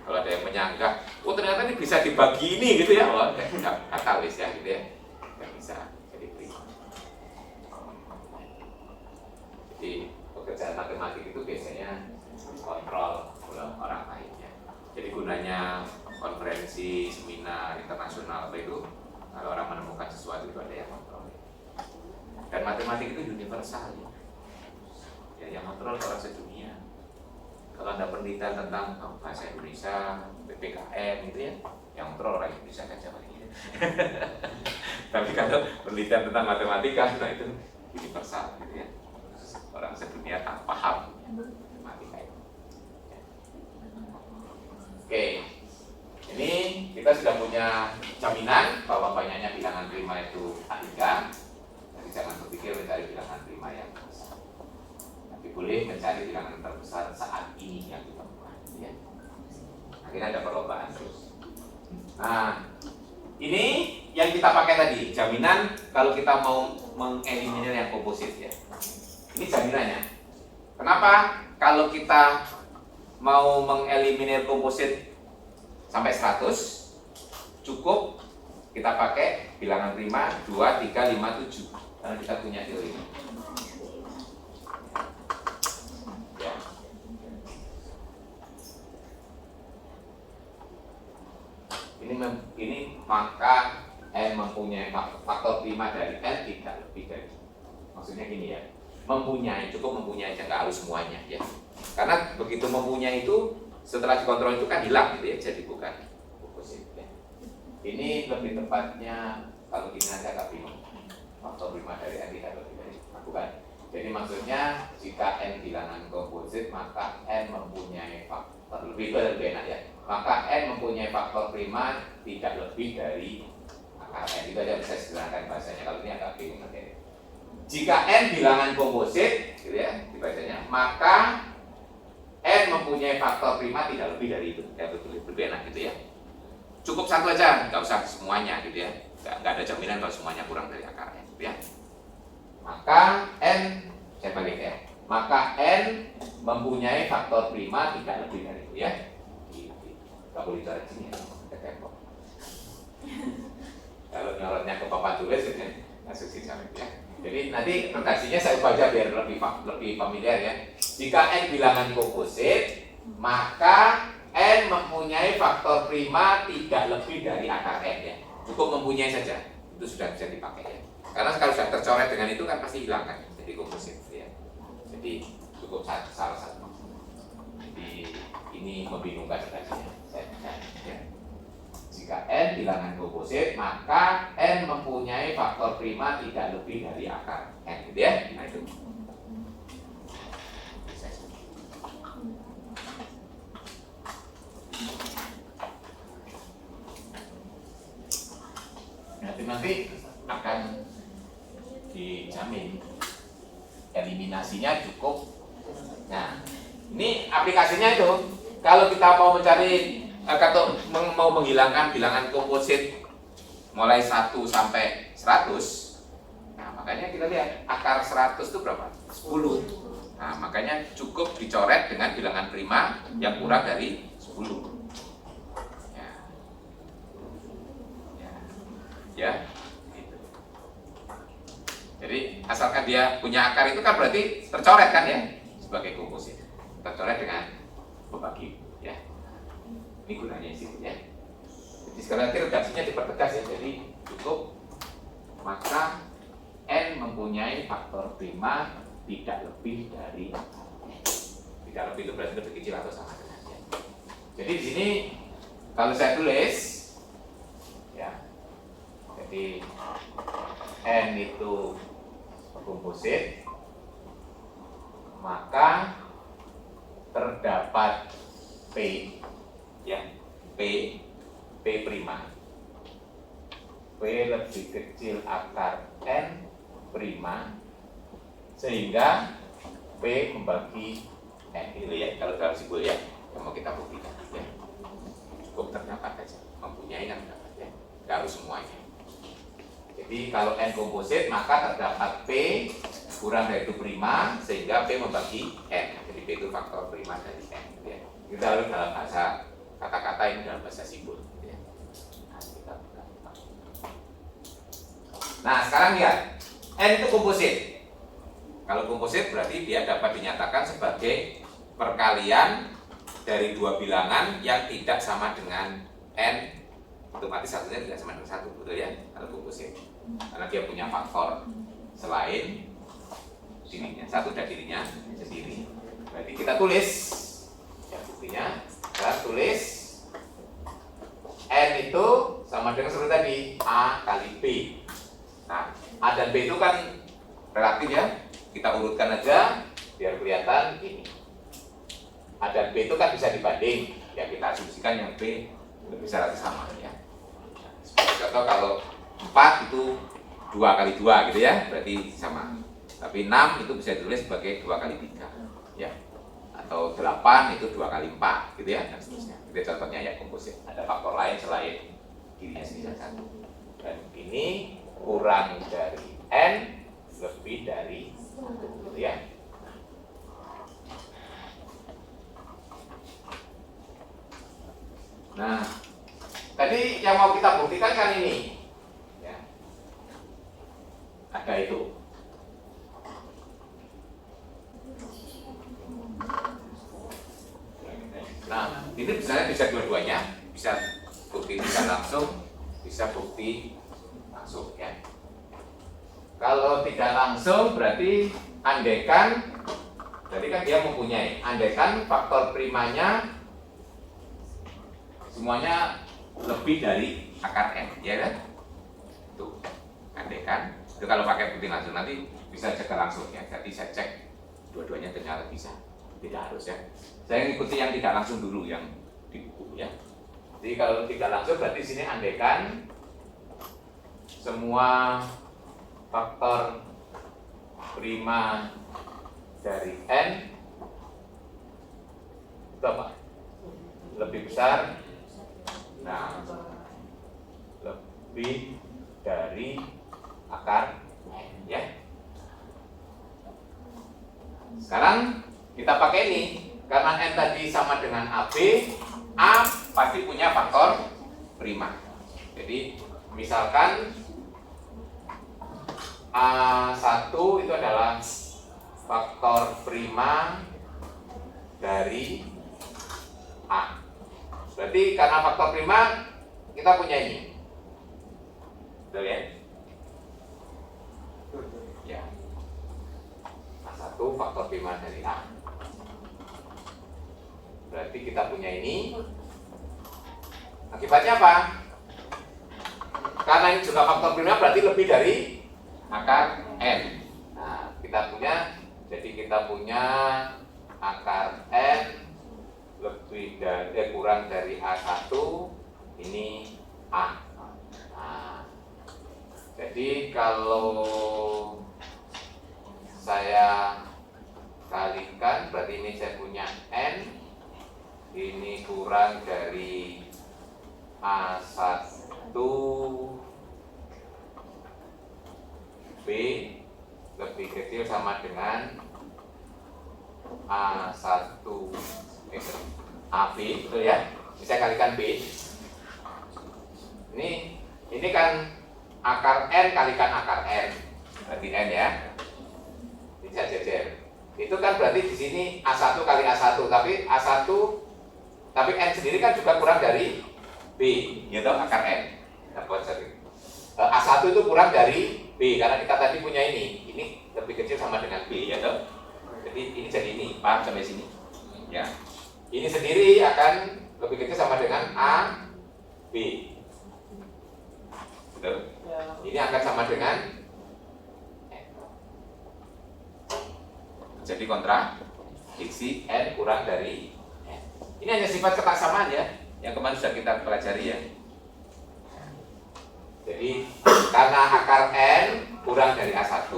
Kalau ada yang menyanggah, oh ternyata ini bisa dibagi ini gitu ya, oh nggak katalis ya gitu ya, nggak bisa. Jadi pekerjaan matematik itu biasanya kontrol oleh orang lainnya. Jadi gunanya konferensi, seminar internasional apa itu, kalau orang menemukan sesuatu itu ada yang kontrol. Dan matematik itu universal ya, yang kontrol orang sedunia. Kalau Anda penelitian tentang bahasa Indonesia, PPKN gitu ya, yang kontrol orang Indonesia saja paling ya. Tapi kalau penelitian tentang matematika, nah itu universal gitu ya. Orang sedunia tak paham matematika itu. Oke, ini kita sudah punya jaminan bahwa banyaknya bilangan prima itu hingga. Jadi jangan berpikir mencari bilangan prima yang besar, tapi boleh mencari bilangan terbesar saat ini yang ditemukan. Ya. Akhirnya ada perlombaan terus. Nah, ini yang kita pakai tadi, jaminan kalau kita mau mengeliminir yang komposit ya. Ini jaminannya. Kenapa? Kalau kita mau mengeliminir komposit sampai 100, cukup kita pakai bilangan prima 2, 3, 5, 7. Karena kita punya teori. Ya. Ini maka N mempunyai faktor prima dari N tidak lebih dari. Maksudnya gini ya, mempunyai, cukup mempunyai aja, nggak harus semuanya ya. Karena begitu mempunyai itu setelah dikontrol itu kan hilang gitu ya, jadi bukan komposit ya. Ini lebih tepatnya kalau gini aja agak bingung. Faktor prima dari N tidak lebih dari, bukan. Jadi maksudnya jika N bilangan komposit maka N mempunyai faktor lebih enak ya. Maka N mempunyai faktor prima tidak lebih dari akar N. Itu aja bisa digunakan bahasanya. Kalau ini agak bingung nanti. Jika N bilangan komposit, gitu ya, dibacanya, maka N mempunyai faktor prima tidak lebih dari itu. Ya, lebih enak gitu ya. Cukup satu aja, nggak usah semuanya gitu ya. Nggak ada jaminan kalau semuanya kurang dari akar N, gitu ya. Maka N, saya balik ya. Maka N mempunyai faktor prima tidak lebih dari itu ya. Nggak boleh coret sini ya, kalau nyorotnya ke papan tulis ya, masuk sini ya. Jadi nanti redaksinya saya baca biar lebih familiar ya. Jika N bilangan komposit, maka N mempunyai faktor prima tidak lebih dari akar N ya. Cukup mempunyai saja, itu sudah bisa dipakai ya. Karena kalau sudah tercoret dengan itu kan pasti hilang kan, jadi komposit ya. Jadi cukup salah satu. Jadi ini membingungkan redaksinya. Ya. Jika N bilangan komposit, maka N mempunyai faktor prima tidak lebih dari akar N, gitu ya. Nah itu. Nanti akan dijamin eliminasinya cukup. Nah, ini aplikasinya itu. Kalau kita mau mencari atau mau menghilangkan bilangan komposit mulai 1 sampai 100, nah makanya kita lihat akar 100 itu berapa? 10. Nah makanya cukup dicoret dengan bilangan prima yang kurang dari 10. Ya. Gitu. Jadi asalkan dia punya akar itu kan berarti tercoret kan ya sebagai komposit, tercoret dengan pembagi ya. Ini gunanya sih ya. Jadi sekali lagi redaksinya dipertegas ya. Jadi cukup maka N mempunyai faktor prima tidak lebih dari, tidak lebih itu berarti lebih kecil atau sama dengan ya. Jadi di sini kalau saya tulis ya, jadi N itu komposit, maka terdapat P ya, P prima. P lebih kecil akar N prima sehingga P membagi N itu ya, kalau dalam simbol ya yang mau kita buktikan ya. Cukup terdapat aja, mempunyai kan terdapat ya, nggak harus semuanya. Jadi kalau N komposit maka terdapat P kurang dari itu prima sehingga P membagi N. Jadi P itu faktor prima dari N ya. Kita harus dalam bahasa kata-kata, ini dalam bahasa simbol ya. Nah sekarang lihat N itu komposit. Kalau komposit berarti dia dapat dinyatakan sebagai perkalian dari dua bilangan yang tidak sama dengan N, otomatis satunya tidak sama dengan satu, betul ya, kalau komposit. Karena dia punya faktor selain dirinya, satu dari dirinya sendiri. Berarti kita tulis ya, buktinya kita tulis N itu sama dengan seperti tadi A kali B. Nah A dan B itu kan relatif ya, kita urutkan aja biar kelihatan ini. A dan B itu kan bisa dibanding, ya kita asumsikan yang B lebih relatif sama ya. Seperti contoh kalau 4 itu 2 kali 2 gitu ya, berarti sama. Tapi 6 itu bisa ditulis sebagai 2 kali 3 ya. Atau 8 itu 2 kali 4 gitu ya, dan seterusnya. Itu contohnya ya komposit. Ada faktor lain selain dirinya sendiri satu. Dan ini kurang dari N lebih dari 1 gitu ya. Nah, tadi yang mau kita buktikan kan ini ya. Ada itu. Nah, ini bisa dua-duanya, bisa bukti tidak langsung, bisa bukti langsung ya. Kalau tidak langsung berarti andaikan, jadi kan dia mempunyai, andaikan faktor primanya semuanya lebih dari akar N, ya kan? Tuh, andaikan, itu kalau pakai bukti langsung nanti bisa cek langsung ya. Jadi saya cek dua-duanya ternyata bisa, tidak harus ya. Saya ikuti yang tidak langsung dulu yang di buku ya. Jadi kalau tidak langsung berarti sini andaikan semua faktor prima dari N itu apa? Lebih besar, nah lebih dari akar N ya. Sekarang kita pakai ini. Karena N tadi sama dengan AB, A pasti punya faktor prima. Jadi misalkan A1 itu adalah faktor prima dari A. Berarti karena faktor prima kita punya ini. Betul ya? Ya. A1 faktor prima dari A. Berarti kita punya ini. Akibatnya apa? Karena ini juga faktor prima berarti lebih dari akar N. Nah, kita punya, jadi kita punya akar N lebih dari kurang dari A1, ini A. Nah, jadi kalau saya kalikan berarti ini saya punya N ini kurang dari A1 B lebih kecil sama dengan A1 AB, betul ya? Bisa kalikan B. Ini kan akar N kalikan akar N, berarti N ya. Bisa jejer. Itu kan berarti di sini A1 kali A1, tapi A1 tapi N sendiri kan juga kurang dari B, gitu akar N. A1 itu kurang dari B karena kita tadi punya ini lebih kecil sama dengan B, ya toh. Jadi ini jadi ini, paham sampai sini? Ya. Ini sendiri akan lebih kecil sama dengan A, B. Betul? Ini akan sama dengan N. Jadi kontradiksi N kurang dari N. Ini hanya sifat ketaksamaan ya, yang kemarin sudah kita pelajari ya. Jadi karena akar N kurang dari A1,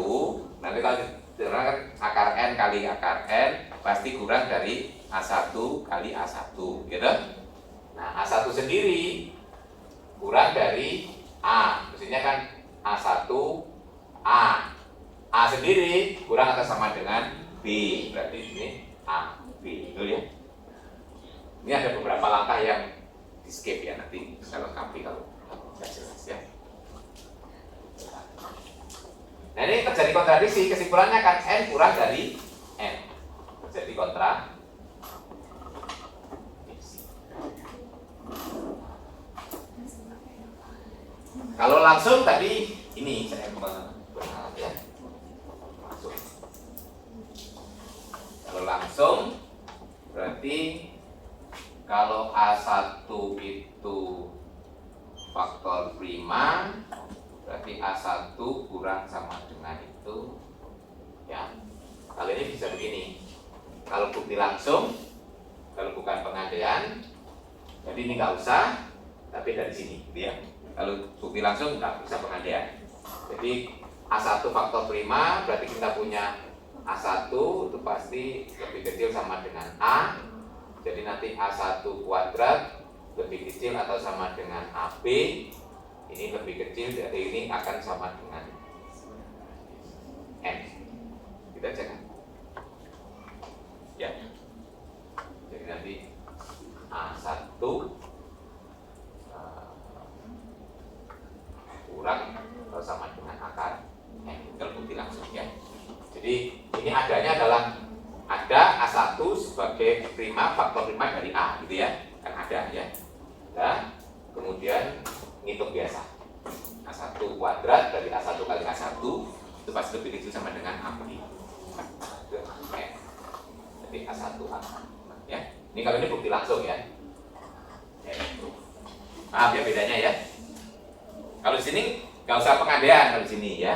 nanti kalau diterangkan akar N kali akar N pasti kurang dari A1 kali A1, gitu. Nah, A1 sendiri kurang dari A, maksudnya kan A1 A. A sendiri kurang atau sama dengan B, berarti ini A, B, betul ya? Ini ada beberapa langkah yang di skip ya, nanti bisa lengkapi kalau tidak jelas ya. Nah ini terjadi kontradiksi, kesimpulannya kan N kurang dari N, terjadi kontradiksi. Kalau langsung tadi ini saya ya. Kalau langsung berarti kalau A1 itu faktor prima, berarti A1 kurang sama dengan itu ya. Kalau ini bisa begini. Kalau bukti langsung, kalau bukan pengandaian, jadi ini nggak usah, tapi dari sini gitu ya. Kalau bukti langsung nggak bisa pengandaian. Jadi A1 faktor prima berarti kita punya A1 itu pasti lebih kecil sama dengan A. Jadi nanti A1 kuadrat lebih kecil atau sama dengan AB. ini lebih kecil dari ini akan sama dengan N. Kita cek kan? Ya. Jadi nanti A1 kurang atau sama dengan akar N. Tinggal bukti langsung ya. Jadi ini adanya adalah ada A1 sebagai prima, faktor prima dari A gitu ya. Kan ada ya. Dan kemudian ngitung biasa. A1 kuadrat dari A1 kali A1 itu pasti lebih kecil sama dengan A per I. Jadi A1 A. Ya. Ini kalau ini bukti langsung ya. Maaf ya bedanya ya. Kalau di sini nggak usah pengandean kalau di sini ya.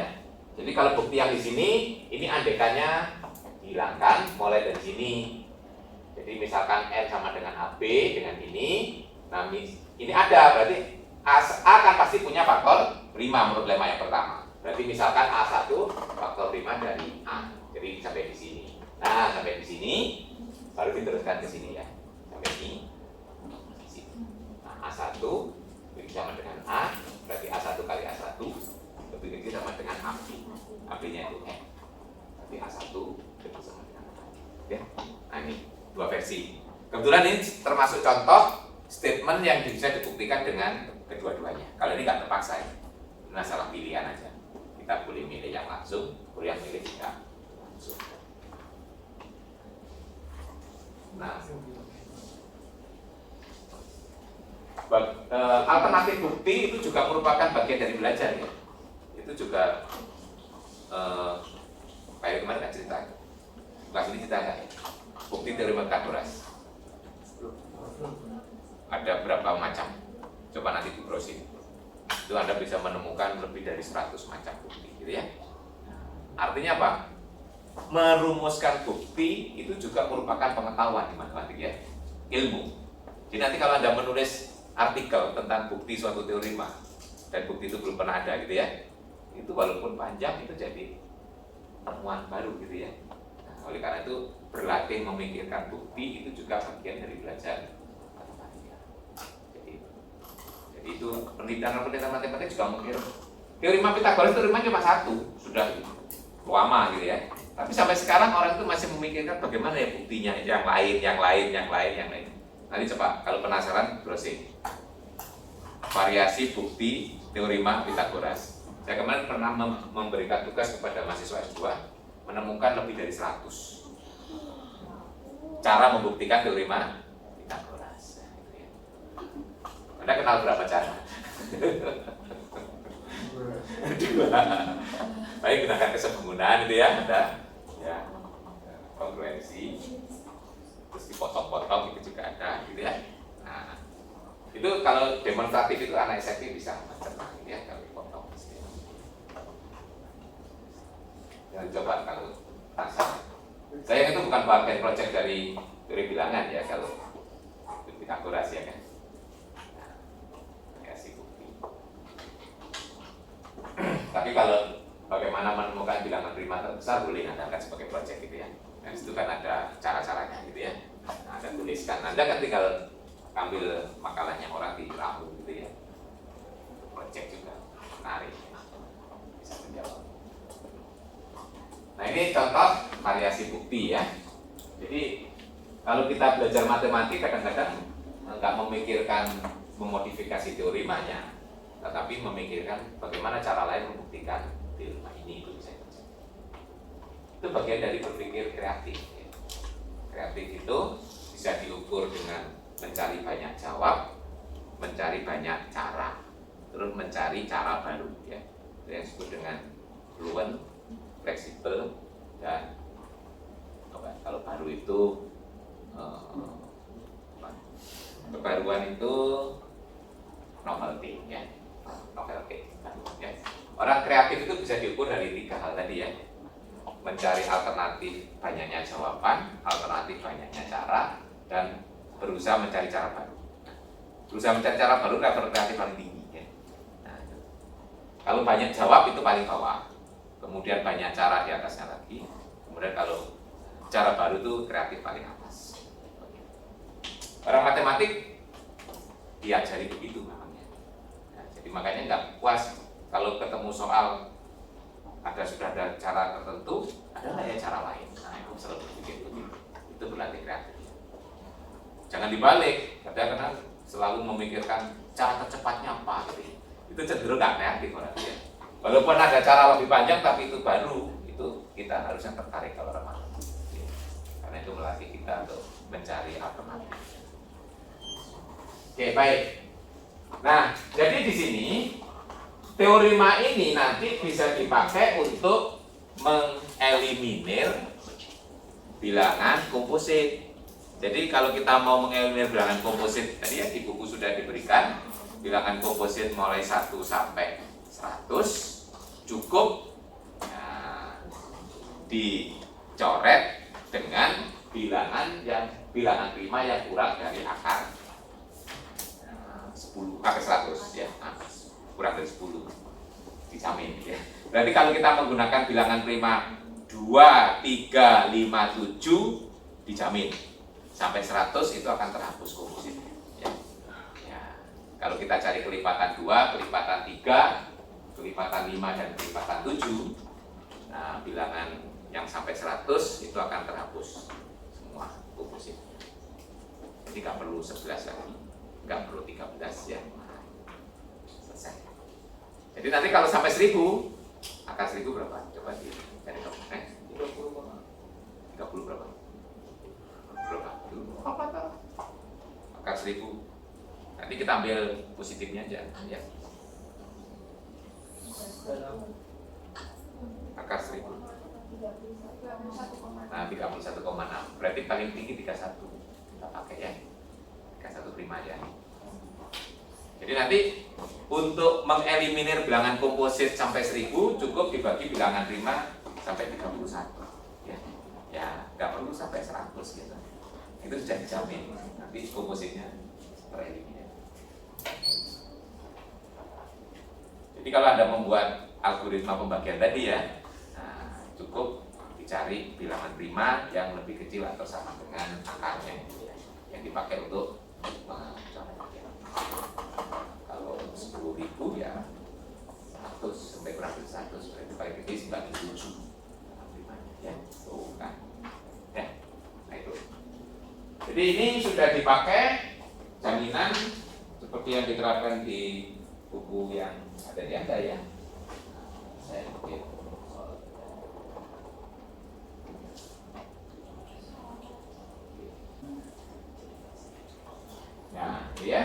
Jadi kalau bukti yang di sini ini andekannya dihilangkan mulai dari sini. Jadi misalkan N sama dengan AB dengan ini. Nah, ini ada berarti A kan pasti punya faktor prima menurut lemma yang pertama. Berarti misalkan A1 faktor prima dari A. Jadi sampai di sini. Nah, sampai di sini baru diteruskan ke sini ya. Sampai ini. Di sini. Nah, A1 lebih sama dengan A, berarti A1 kali A1 lebih kecil sama dengan AB. AB-nya itu N. Berarti A1 lebih sama dengan A. Ya. Nah, ini dua versi. Kebetulan ini termasuk contoh statement yang bisa dibuktikan dengan kedua-duanya. Kalau ini nggak terpaksa ya, ini masalah pilihan aja. Kita boleh milih yang langsung, boleh yang milih tidak langsung. Nah, alternatif bukti itu juga merupakan bagian dari belajar ya. Itu juga kayak kemarin kan cerita, kelas ini cerita nggak ya? Bukti teori Pythagoras. Ada berapa macam? Coba nanti di browsing. Itu Anda bisa menemukan lebih dari 100 macam bukti, gitu ya. Artinya apa? Merumuskan bukti itu juga merupakan pengetahuan di matematik ya, ilmu. Jadi nanti kalau Anda menulis artikel tentang bukti suatu teorema dan bukti itu belum pernah ada, gitu ya, itu walaupun panjang itu jadi temuan baru, gitu ya. Nah, oleh karena itu berlatih memikirkan bukti itu juga bagian dari belajar. Itu penelitian matematik juga mungkin teorema Pythagoras itu teorema cuma satu, sudah lama gitu ya. Tapi sampai sekarang orang itu masih memikirkan bagaimana ya buktinya yang lain. Nanti coba kalau penasaran browsing variasi bukti teorema Pythagoras. Saya kemarin pernah memberikan tugas kepada mahasiswa S2 menemukan lebih dari 100 cara membuktikan teorema Pythagoras. Anda kenal berapa cara? 2. Baik, gunakan kesepenggunaan itu ya, ada ya kongruensi, terus dipotong-potong itu juga ada, gitu ya. Nah, itu kalau demonstratif itu anak SMP bisa mencerna, gitu ya, kalau dipotong. Jangan coba kalau rasa. Saya itu bukan bagian project dari teori bilangan ya, kalau Pythagoras ya kan. Tapi kalau bagaimana menemukan bilangan prima terbesar boleh Anda angkat sebagai proyek gitu ya. Dan itu kan ada cara-caranya gitu ya. Nah, Anda tuliskan. Anda kan tinggal ambil makalahnya orang di Ramu gitu ya. Proyek juga menarik. Bisa menjawab. Nah, ini contoh variasi bukti ya. Jadi kalau kita belajar matematik kadang-kadang nggak memikirkan memodifikasi teoremanya, tetapi memikirkan bagaimana cara lain membuktikan teorema ini itu bisa terjadi. Itu bagian dari berpikir kreatif. Kreatif itu bisa diukur dengan mencari banyak jawab, mencari banyak cara, terus mencari cara baru ya. Itu yang disebut dengan fluent, fleksibel, dan kalau baru itu kebaruan itu novelty ya. Novelty ya. Orang kreatif itu bisa diukur dari 3 hal tadi ya. Mencari alternatif banyaknya jawaban, alternatif banyaknya cara, dan berusaha mencari cara baru. Berusaha mencari cara baru level kreatif paling tinggi ya. Nah, kalau banyak jawab itu paling bawah. Kemudian banyak cara di atasnya lagi. Kemudian kalau cara baru itu kreatif paling atas. Orang matematik diajari begitu namanya. Nah, jadi Jadi makanya nggak puas kalau ketemu soal sudah ada cara tertentu, adalah ya cara lain. Nah itu selalu berpikir begitu. Itu berlatih kreatif. Jangan dibalik, kadang-kadang selalu memikirkan cara tercepatnya apa gitu. Itu cenderung nggak kreatif orang dia. Walaupun ada cara lebih panjang tapi itu baru, itu kita harusnya tertarik kalau remaja. Karena itu melatih kita untuk mencari alternatif. Oke, baik. Nah, jadi di sini teorema ini nanti bisa dipakai untuk mengeliminir bilangan komposit. Jadi kalau kita mau mengeliminir bilangan komposit, tadi ya di buku sudah diberikan bilangan komposit mulai 1 sampai 100 cukup dicoret dengan bilangan prima yang kurang dari akar 10 akar 100 ya, kurang dari 10 dijamin ya. Berarti kalau kita menggunakan bilangan prima 2, 3, 5, 7 dijamin sampai 100 itu akan terhapus komposit ya. Ya. Kalau kita cari kelipatan 2, kelipatan 3, kelipatan 5 dan kelipatan 7, nah bilangan yang sampai 100 itu akan terhapus semua komposit. Jadi nggak perlu 11 lagi, nggak perlu 13 ya. Nah, selesai. Jadi nanti kalau sampai 1000, akar 1000 berapa? Coba dicari dong. 30 berapa? Berapa? Akar 1000. Nanti kita ambil positifnya aja ya. Akar 1000. Nah, 31,6. Berarti paling tinggi 31. Kita pakai ya. 31 prima ya. Jadi nanti untuk mengeliminir bilangan komposit sampai 1000 cukup dibagi bilangan prima sampai 31. Ya. Ya, nggak perlu sampai 100 gitu. Itu sudah dijamin. Nanti kompositnya tereliminir. Jadi kalau Anda membuat algoritma pembagian tadi ya, nah, cukup dicari bilangan prima yang lebih kecil atau sama dengan akarnya ya, yang dipakai untuk mencoret. Kalau 10.000 ya 100 sampai kurang dari 100, berarti paling kecil 97 ya, tuh kan ya. Nah itu. Jadi ini sudah dipakai jaminan seperti yang diterapkan di buku yang ada di Anda ya. Saya bikin nah, ya.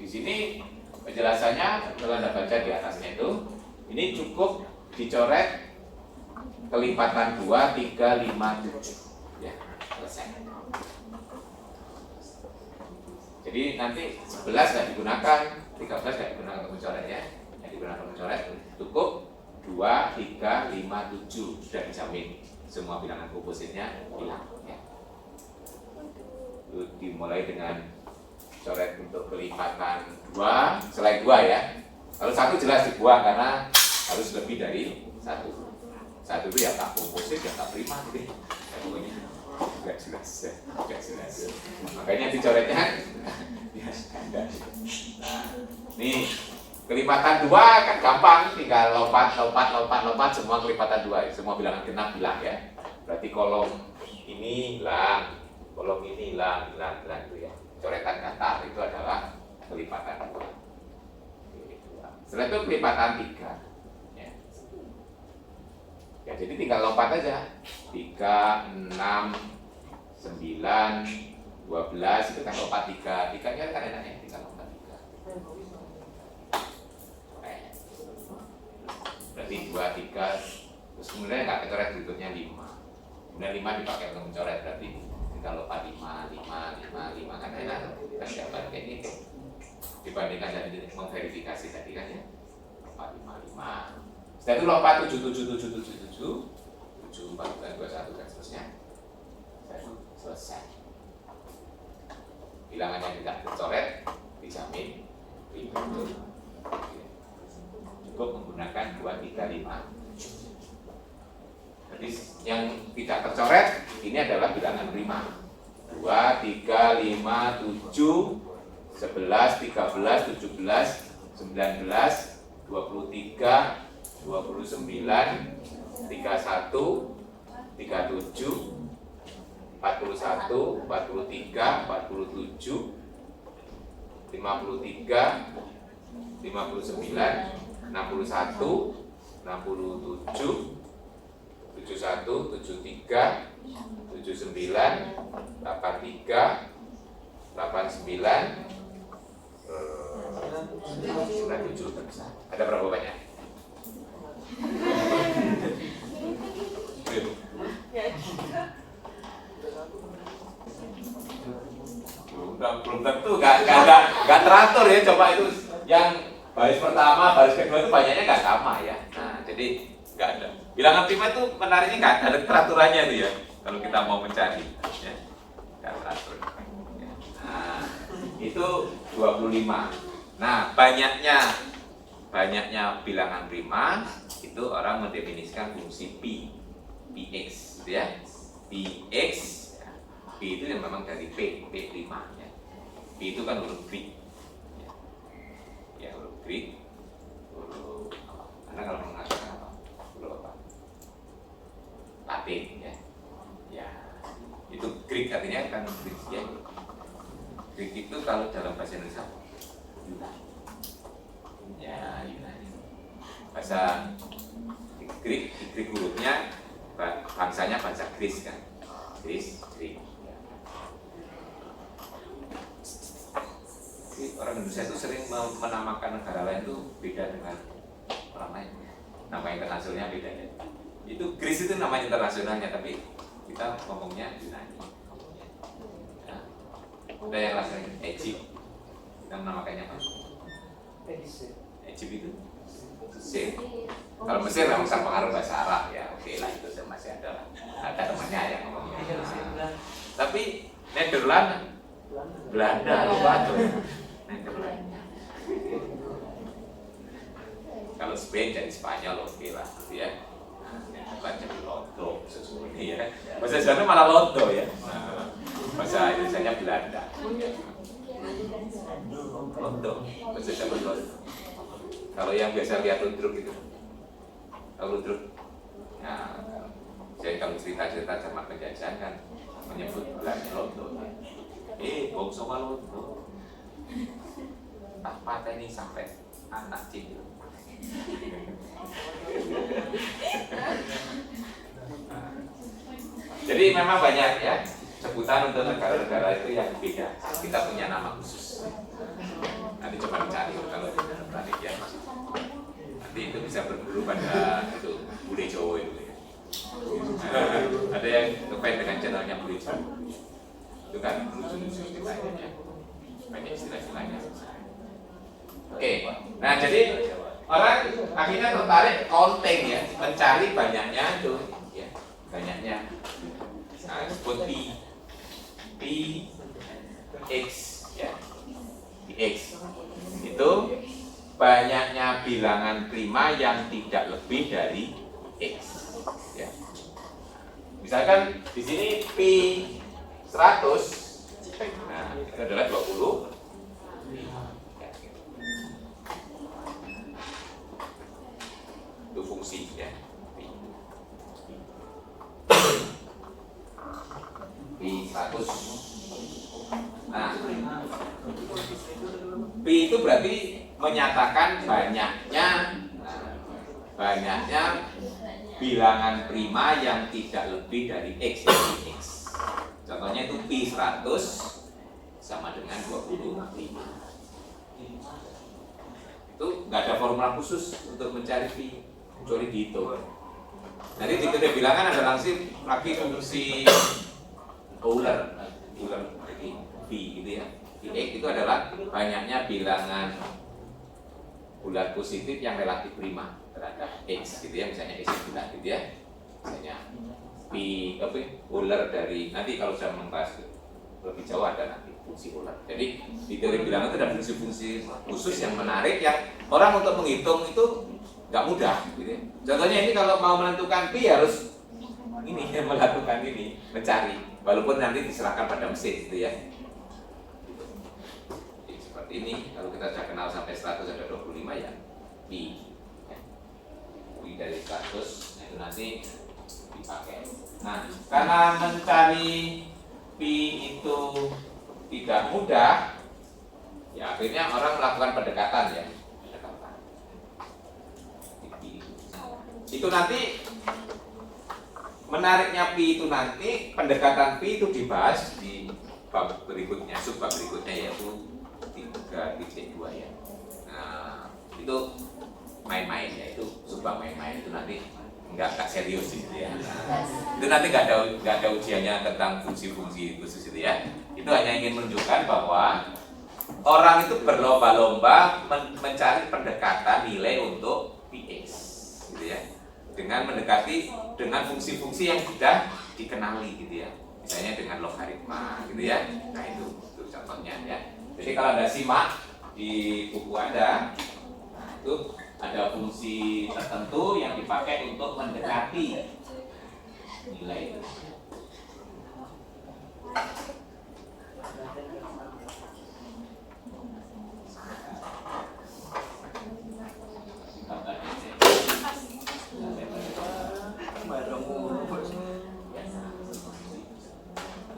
Di sini penjelasannya kalau Anda baca di atasnya itu, ini cukup dicoret kelipatan 2, 3, 5, 7 ya, selesai. Jadi nanti 11 nggak digunakan, 13 nggak digunakan untuk mencoret ya. Yang digunakan untuk mencoret cukup 2, 3, 5, 7 sudah dijamin semua bilangan kompositnya hilang ya. Dimulai dengan coret untuk kelipatan 2, selain 2 ya. Kalau 1 jelas dibuang karena harus lebih dari 1. 1 itu ya tak komposit ya tak prima gitu. Ya, pokoknya nggak jelas ya, nggak jelas. Makanya dicoretnya ya standar. Nah, nih kelipatan 2 kan gampang, tinggal lompat semua kelipatan 2, semua bilangan genap hilang ya. Berarti kolom ini hilang, kolom ini hilang itu ya. Coretan kata itu adalah kelipatan 2. Setelah itu kelipatan 3 ya. Ya jadi tinggal lompat aja 3, 6, 9, 12 itu kan lompat 3. 3-nya kan enaknya tinggal lompat 3. Berarti 2, 3 terus kemudian nggak kecoret berikutnya 5. Kemudian 5 dipakai untuk mencoret, berarti tinggal lompat 5 kan enak kan dapat kayak gitu dibandingkan dari memverifikasi tadi kan ya, lompat 5. Setelah itu lompat 7, 41 dan seterusnya. Selesai. Bilangan yang tidak tercoret dijamin cukup menggunakan 2, 3, 5. Jadi yang tidak tercoret ini adalah bilangan prima 2, 3, 5, 7, 11, 11, 13, 17, 19, 23, 29, 31, 37, 41, 43, 47, 53, 59, 61, 67, 71, 73, 79, 83, 89, 97. Ada berapa banyak? Belum tentu, nggak teratur ya. Coba itu yang baris pertama, baris kedua itu banyaknya nggak sama ya. Nah, jadi nggak ada. Bilangan prima itu menariknya nggak ada teraturannya itu ya. Kalau kita mau mencari, ya, nggak teratur. Ya. Nah, itu 25. Nah, banyaknya bilangan prima itu orang mendefinisikan fungsi pi, px, gitu ya. Px, ya. Pi itu yang memang dari p prima. Ya. Pi itu kan huruf Greek, ya huruf Greek, huruf apa? Karena kalau mengatakan apa? Huruf apa? Latin, ya. Ya, itu Greek artinya kan Greek, ya. Greek itu kalau dalam bahasa Indonesia Yunani. Ya, Yunani. Bahasa Greek hurufnya bangsanya bahasa Greece kan. Greek. Ya. Orang Indonesia itu sering menamakan negara lain itu beda dengan orang lain. Nama internasionalnya beda ya. Itu Greece itu nama internasionalnya, tapi kita ngomongnya Yunani. Ya. Ada yang rasanya Egypt. Kita menamakannya apa? Egypt itu Mesir. Kalau Mesir memang sang pengaruh bahasa Arab ya, oke lah itu masih ada temannya yang ngomongnya. Tapi Nederland, Belanda, lupa tuh. Nederland. Kalau Spain jadi Spanyol oke lah, gitu ya. Nederland jadi Londo sesungguhnya ya. Bahasa Jawa malah Londo ya. Bahasa Indonesia Belanda. Londo, bahasa Jawa Londo. Kalau yang biasa lihat ludruk itu, kalau ludruk, nah, saya kalau cerita zaman penjajahan kan menyebut Belanda Londo. Bongso Londo, apa ini sampai anak cicil. Jadi memang banyak ya sebutan untuk negara-negara itu yang beda. Kita punya nama khusus. Nanti coba cari kalau tadi ya. Nanti itu bisa berguru pada itu Bule Jawa itu. Ada yang ngefans dengan channelnya Bule Jawa. Itu kan lucu-lucu istilahnya. Banyak istilah-istilahnya. Oke. Nah, jadi orang akhirnya tertarik counting ya, mencari banyaknya itu ya. Banyaknya. Nah, disebut P X ya. X itu banyaknya bilangan prima yang tidak lebih dari X ya. Misalkan di sini P 100, nah itu adalah 20 ya. Itu fungsi ya. P 100. Nah, P itu berarti menyatakan banyaknya bilangan prima yang tidak lebih dari X. Contohnya itu P 100 sama dengan 25. Itu nggak ada formula khusus untuk mencari P, kecuali dihitung. Jadi di kode bilangan ada langsung lagi fungsi Euler jadi P gitu ya. X itu adalah banyaknya bilangan bulat positif yang relatif prima terhadap X gitu ya. Misalnya X bulat gitu ya. Misalnya P Euler dari, nanti kalau sudah membahas lebih jauh ada nanti fungsi Euler. Jadi di teori bilangan itu ada fungsi-fungsi khusus yang menarik yang orang untuk menghitung itu nggak mudah gitu ya. Contohnya ini kalau mau menentukan P harus ini melakukan ini, mencari, walaupun nanti diserahkan pada mesin gitu ya. seperti ini. Kalau kita sudah kenal sampai 100 ada 25 ya pi. Ya. Pi dari 100 itu nanti dipakai. Nah, karena mencari pi itu tidak mudah, ya akhirnya orang melakukan pendekatan ya. Pendekatan. Itu nanti menariknya pi itu nanti pendekatan pi itu dibahas di bab berikutnya, subbab berikutnya yaitu 3.2 ya. Nah, itu main-main ya, itu subbab main-main itu nanti nggak serius gitu ya. Nah, itu nanti nggak ada ujiannya tentang fungsi-fungsi khusus itu ya. Itu hanya ingin menunjukkan bahwa orang itu berlomba-lomba mencari pendekatan nilai untuk Px gitu ya. Dengan mendekati dengan fungsi-fungsi yang sudah dikenali gitu ya. Misalnya dengan logaritma gitu ya. Nah, itu contohnya ya. Jadi kalau Anda simak di buku Anda, nah itu ada fungsi tertentu yang dipakai untuk mendekati nilai itu.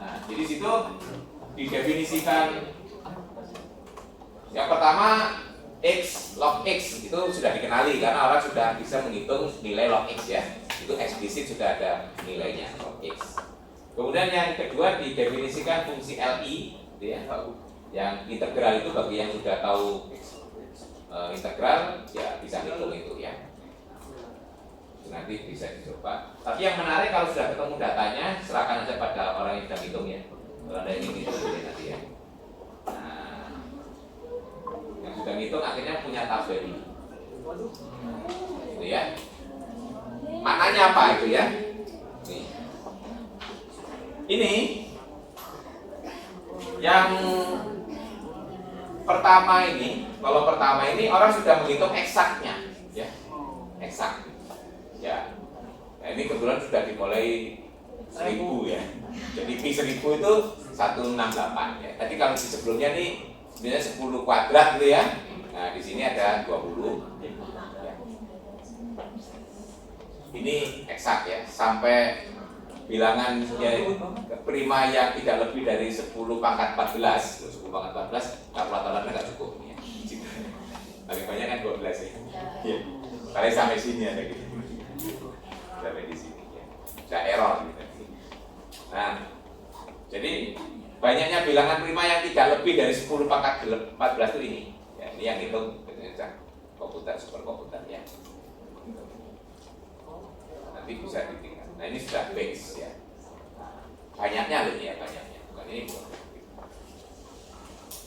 Nah, jadi situ didefinisikan yang pertama x log x itu sudah dikenali karena orang sudah bisa menghitung nilai log x ya. Itu eksplisit sudah ada nilainya log x. Kemudian yang kedua didefinisikan fungsi LI gitu ya. Yang integral itu bagi yang sudah tahu integral ya bisa hitung itu ya. Nanti bisa dicoba. Tapi yang menarik kalau sudah ketemu datanya, serahkan aja pada orang yang sedang hitung ya. Kalau ada yang ingin hitung boleh nanti ya. Nah, yang sudah hitung akhirnya punya tabel ini. Itu ya. Maknanya apa itu ya? Nih. Ini yang pertama ini, kalau pertama ini orang sudah menghitung eksaknya, ya, eksak. Ya, nah ini kebetulan sudah dimulai 1000 ya. Jadi pi 1000 itu 168 ya. Tadi kalau di sebelumnya nih sebenarnya 10 kuadrat gitu ya. Nah, di sini ada 20. Ya. Ini eksak ya, sampai bilangan ya prima yang tidak lebih dari 10 pangkat 14. 10 pangkat 14 kalkulatornya nggak cukup ya. Paling banyak kan 12 ya. Iya. Kalian sampai sini ada gitu. Sampai di sini ya. Sudah error gitu. Nah, jadi banyaknya bilangan prima yang tidak lebih dari 10 pangkat 14 itu ini. Ya, ini yang hitung dengan komputer superkomputer ya. Nanti bisa ditingkat. Nah, ini sudah base ya. Banyaknya loh ya, banyaknya. Bukan ini.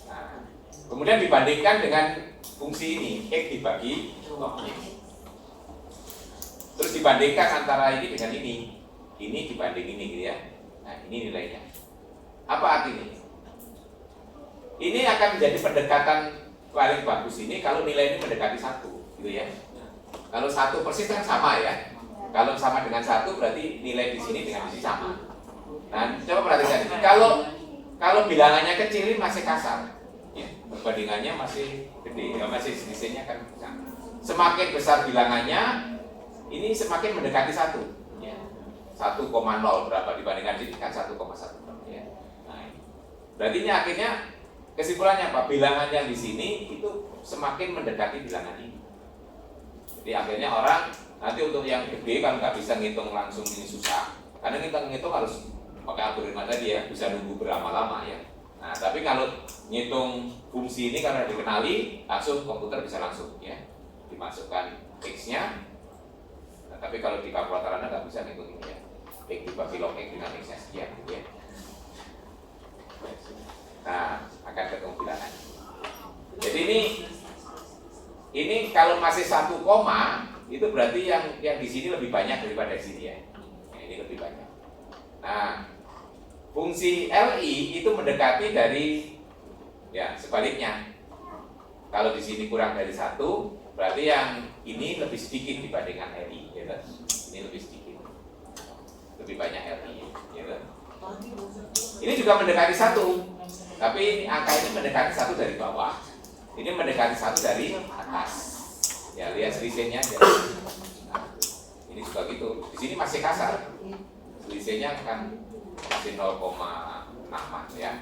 Nah, kemudian dibandingkan dengan fungsi ini, x dibagi log x. Terus dibandingkan antara ini dengan ini dibanding ini gitu ya. Nah, ini nilainya. Apa artinya? Ini akan menjadi pendekatan paling bagus ini kalau nilai ini mendekati 1 gitu ya. Kalau 1 persis kan sama ya. Kalau sama dengan 1 berarti nilai di sini dengan di sini sama. Nah, coba perhatikan. Kalau bilangannya kecil ini masih kasar. Ya, perbandingannya masih gede, ya, masih selisihnya kan sama. Semakin besar bilangannya ini semakin mendekati 1 ya. 1,0 berapa dibandingkan sini kan 1,1 ya. Nah, berarti ini akhirnya kesimpulannya apa? Bilangan yang di sini itu semakin mendekati bilangan ini. Jadi akhirnya orang nanti untuk yang gede kan nggak bisa ngitung langsung, ini susah. Karena kita ngitung harus pakai algoritma tadi ya, bisa nunggu berlama-lama ya. Nah, tapi kalau ngitung fungsi ini karena dikenali, langsung komputer bisa langsung ya. Dimasukkan x-nya. Nah, tapi kalau di kalkulator Anda nggak bisa ngitung ini ya. X dibagi log x dengan x-nya sekian gitu ya. Nah, akan ketemu bilangan. Jadi ini kalau masih 1 koma itu berarti yang di sini lebih banyak daripada di sini ya. Ini lebih banyak. Nah, fungsi LI itu mendekati dari ya sebaliknya. Kalau di sini kurang dari 1, berarti yang ini lebih sedikit dibandingkan LI, ya kan? Ini lebih sedikit. Lebih banyak LI, ya kan? Ini juga mendekati 1. Tapi angka ini mendekati 1 dari bawah. ini mendekati 1 dari atas. Ya, lihat selisihnya aja. Nah, ini juga gitu. Di sini masih kasar. Selisihnya kan masih 0,6 ya.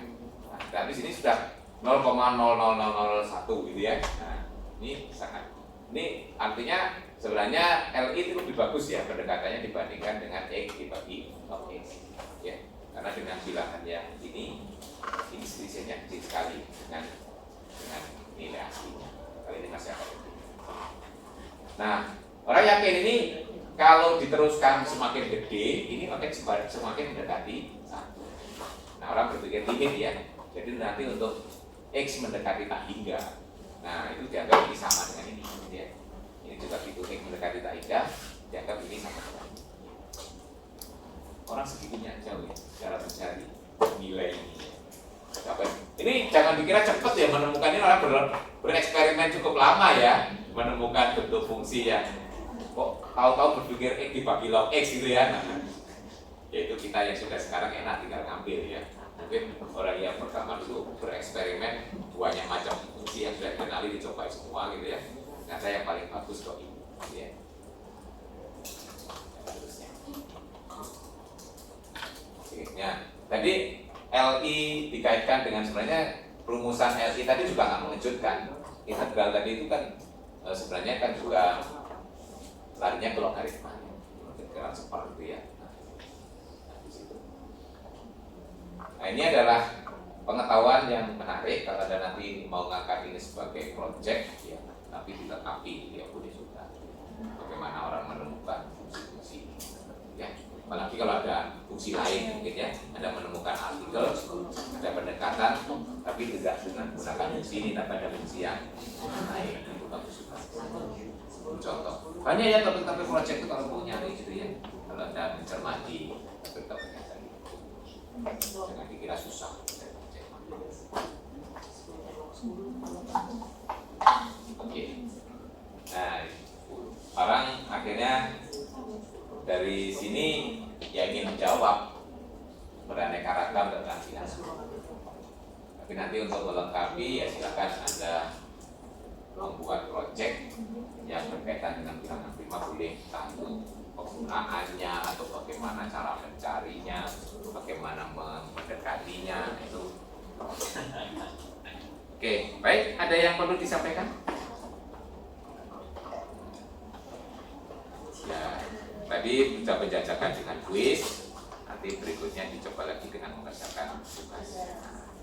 Nah, tapi sini sudah 0,00001 gitu ya. Nah, ini sangat. Ini artinya sebenarnya LI itu lebih bagus ya pendekatannya dibandingkan dengan X dibagi log X. Ya, karena dengan bilangan yang ini selisihnya kecil sekali dengan nilai aslinya. Kali ini masih akan lebih. Nah, orang yakin ini kalau diteruskan semakin gede, ini makin semakin mendekati 1. Nah, orang berpikir limit ya. Jadi nanti untuk X mendekati tak hingga. Nah, itu dianggap ini sama dengan ini. Ya. Ini juga gitu, X mendekati tak hingga, dianggap ini sama dengan ini. Orang segitunya jauh ya, cara mencari nilai ini. Ini jangan dikira cepat ya menemukan ini, orang bereksperimen cukup lama ya menemukan bentuk fungsi yang kok tahu-tahu berpikir X dibagi log X gitu ya. Nah, yaitu kita yang sudah sekarang enak tinggal ngambil ya. Mungkin orang yang pertama dulu bereksperimen banyak macam fungsi yang sudah dikenali dicoba semua gitu ya. Ternyata yang paling bagus kok ini gitu ya. Nah, tadi LI dikaitkan dengan sebenarnya perumusan LI tadi juga nggak mengejutkan. Integral tadi itu kan sebenarnya kan juga larinya ke logaritma, integral seperti ya. Nah, ini adalah pengetahuan yang menarik kalau Anda nanti mau ngangkat ini sebagai project ya, tapi ditetapi ya boleh juga. Bagaimana orang menemukan fungsi-fungsi ya. Apalagi kalau ada fungsi lain mungkin ya, Anda menemukan artikel, ada pendekatan, tapi tidak dengan menggunakan fungsi ini, tapi ada fungsi yang lain, itu bagus juga. Contoh, banyak ya topik-topik project itu kalau mau nyari gitu ya, kalau Anda mencermati topik-topiknya tadi, jangan dikira susah. Oke, nah orang akhirnya dari sini ya ingin menjawab beraneka ragam tentang bilangan. Tapi nanti untuk melengkapi ya silakan Anda membuat project yang berkaitan dengan bilangan prima, boleh entah itu penggunaannya atau bagaimana cara mencarinya, bagaimana mendekatinya itu. Oke, baik, ada yang perlu disampaikan? Ya, tadi sudah penjajakan dengan kuis, nanti berikutnya dicoba lagi dengan mengerjakan tugas.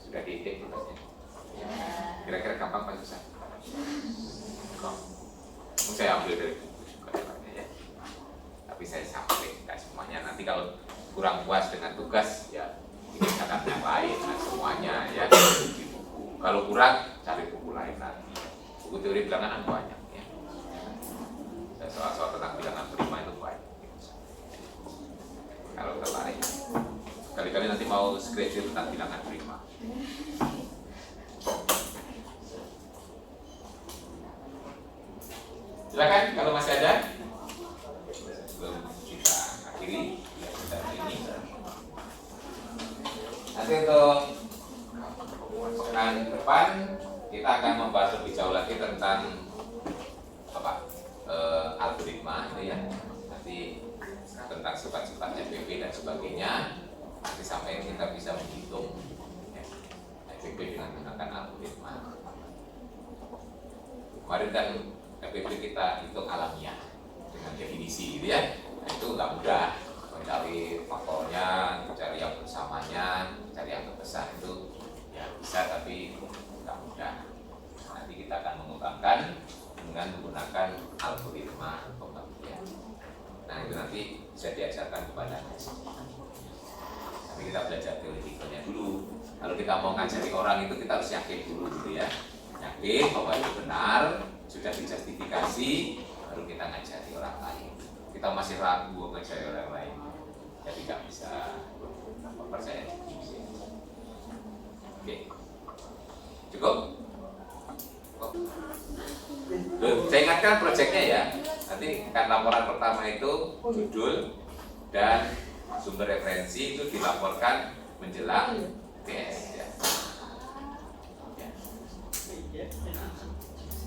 Sudah dihitung tugasnya. Kira-kira gampang Pak Susah? Saya ambil dari buku juga ya. Tapi saya sampaikan semuanya. Nanti kalau kurang puas dengan tugas, ya dikerjakan yang lain, nah, semuanya ya di buku. Kalau kurang, cari buku lain lagi. Buku teori bilangan banyak ya. Soal-soal tentang bilangan prima itu banyak. Kalau tertarik, kali-kali nanti mau skripsi tentang bilangan prima. Silakan kalau masih ada. Sebelum kita akhiri kita ini. Nanti untuk pekan depan kita akan membahas lebih jauh lagi tentang apa algoritma itu ya. Nanti tentang sifat-sifat FPP dan sebagainya. Nanti sampai kita bisa menghitung ya, FPP dengan menggunakan algoritma. Kemarin kan FPP kita hitung alamiah dengan definisi gitu ya. Nah, itu nggak mudah mencari faktornya, mencari yang bersamanya, mencari yang terbesar itu ya bisa tapi nggak mudah. Nanti kita akan mengembangkan dengan menggunakan algoritma pembagian. Nah itu nanti bisa diajarkan kepada mahasiswa. Tapi kita belajar teorinya dulu. Kalau kita mau ngajari orang itu kita harus yakin dulu gitu ya. Yakin bahwa itu benar, sudah dijustifikasi, baru kita ngajari orang lain. Kita masih ragu ngajari orang lain, jadi nggak bisa percaya diri. Oke, cukup? Saya ingatkan proyeknya ya. Nanti kan laporan pertama itu judul dan sumber referensi itu dilaporkan menjelang TS ya.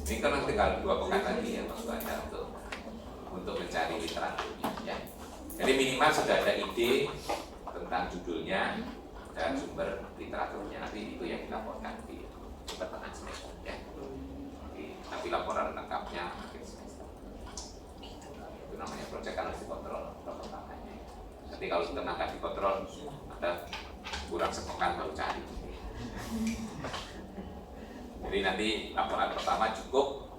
Ini kan tinggal 2 pekan lagi ya waktu Anda untuk mencari literaturnya ya. Jadi minimal sudah ada ide tentang judulnya dan sumber literaturnya. Nanti itu yang dilaporkan di pertengahan semester ya. Tapi laporan lengkapnya akhir semester. Itu namanya proyek harus dikontrol perkembangannya. Nanti kalau sudah akan dikontrol, ada kurang sepekan baru cari. Jadi nanti laporan pertama cukup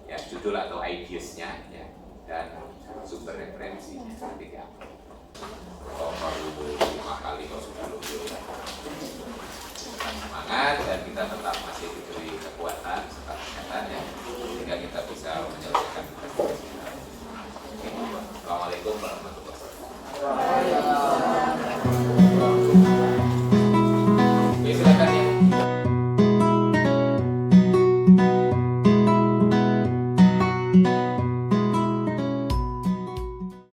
ya judul atau ideasnya ya dan sumber referensinya nanti diambil.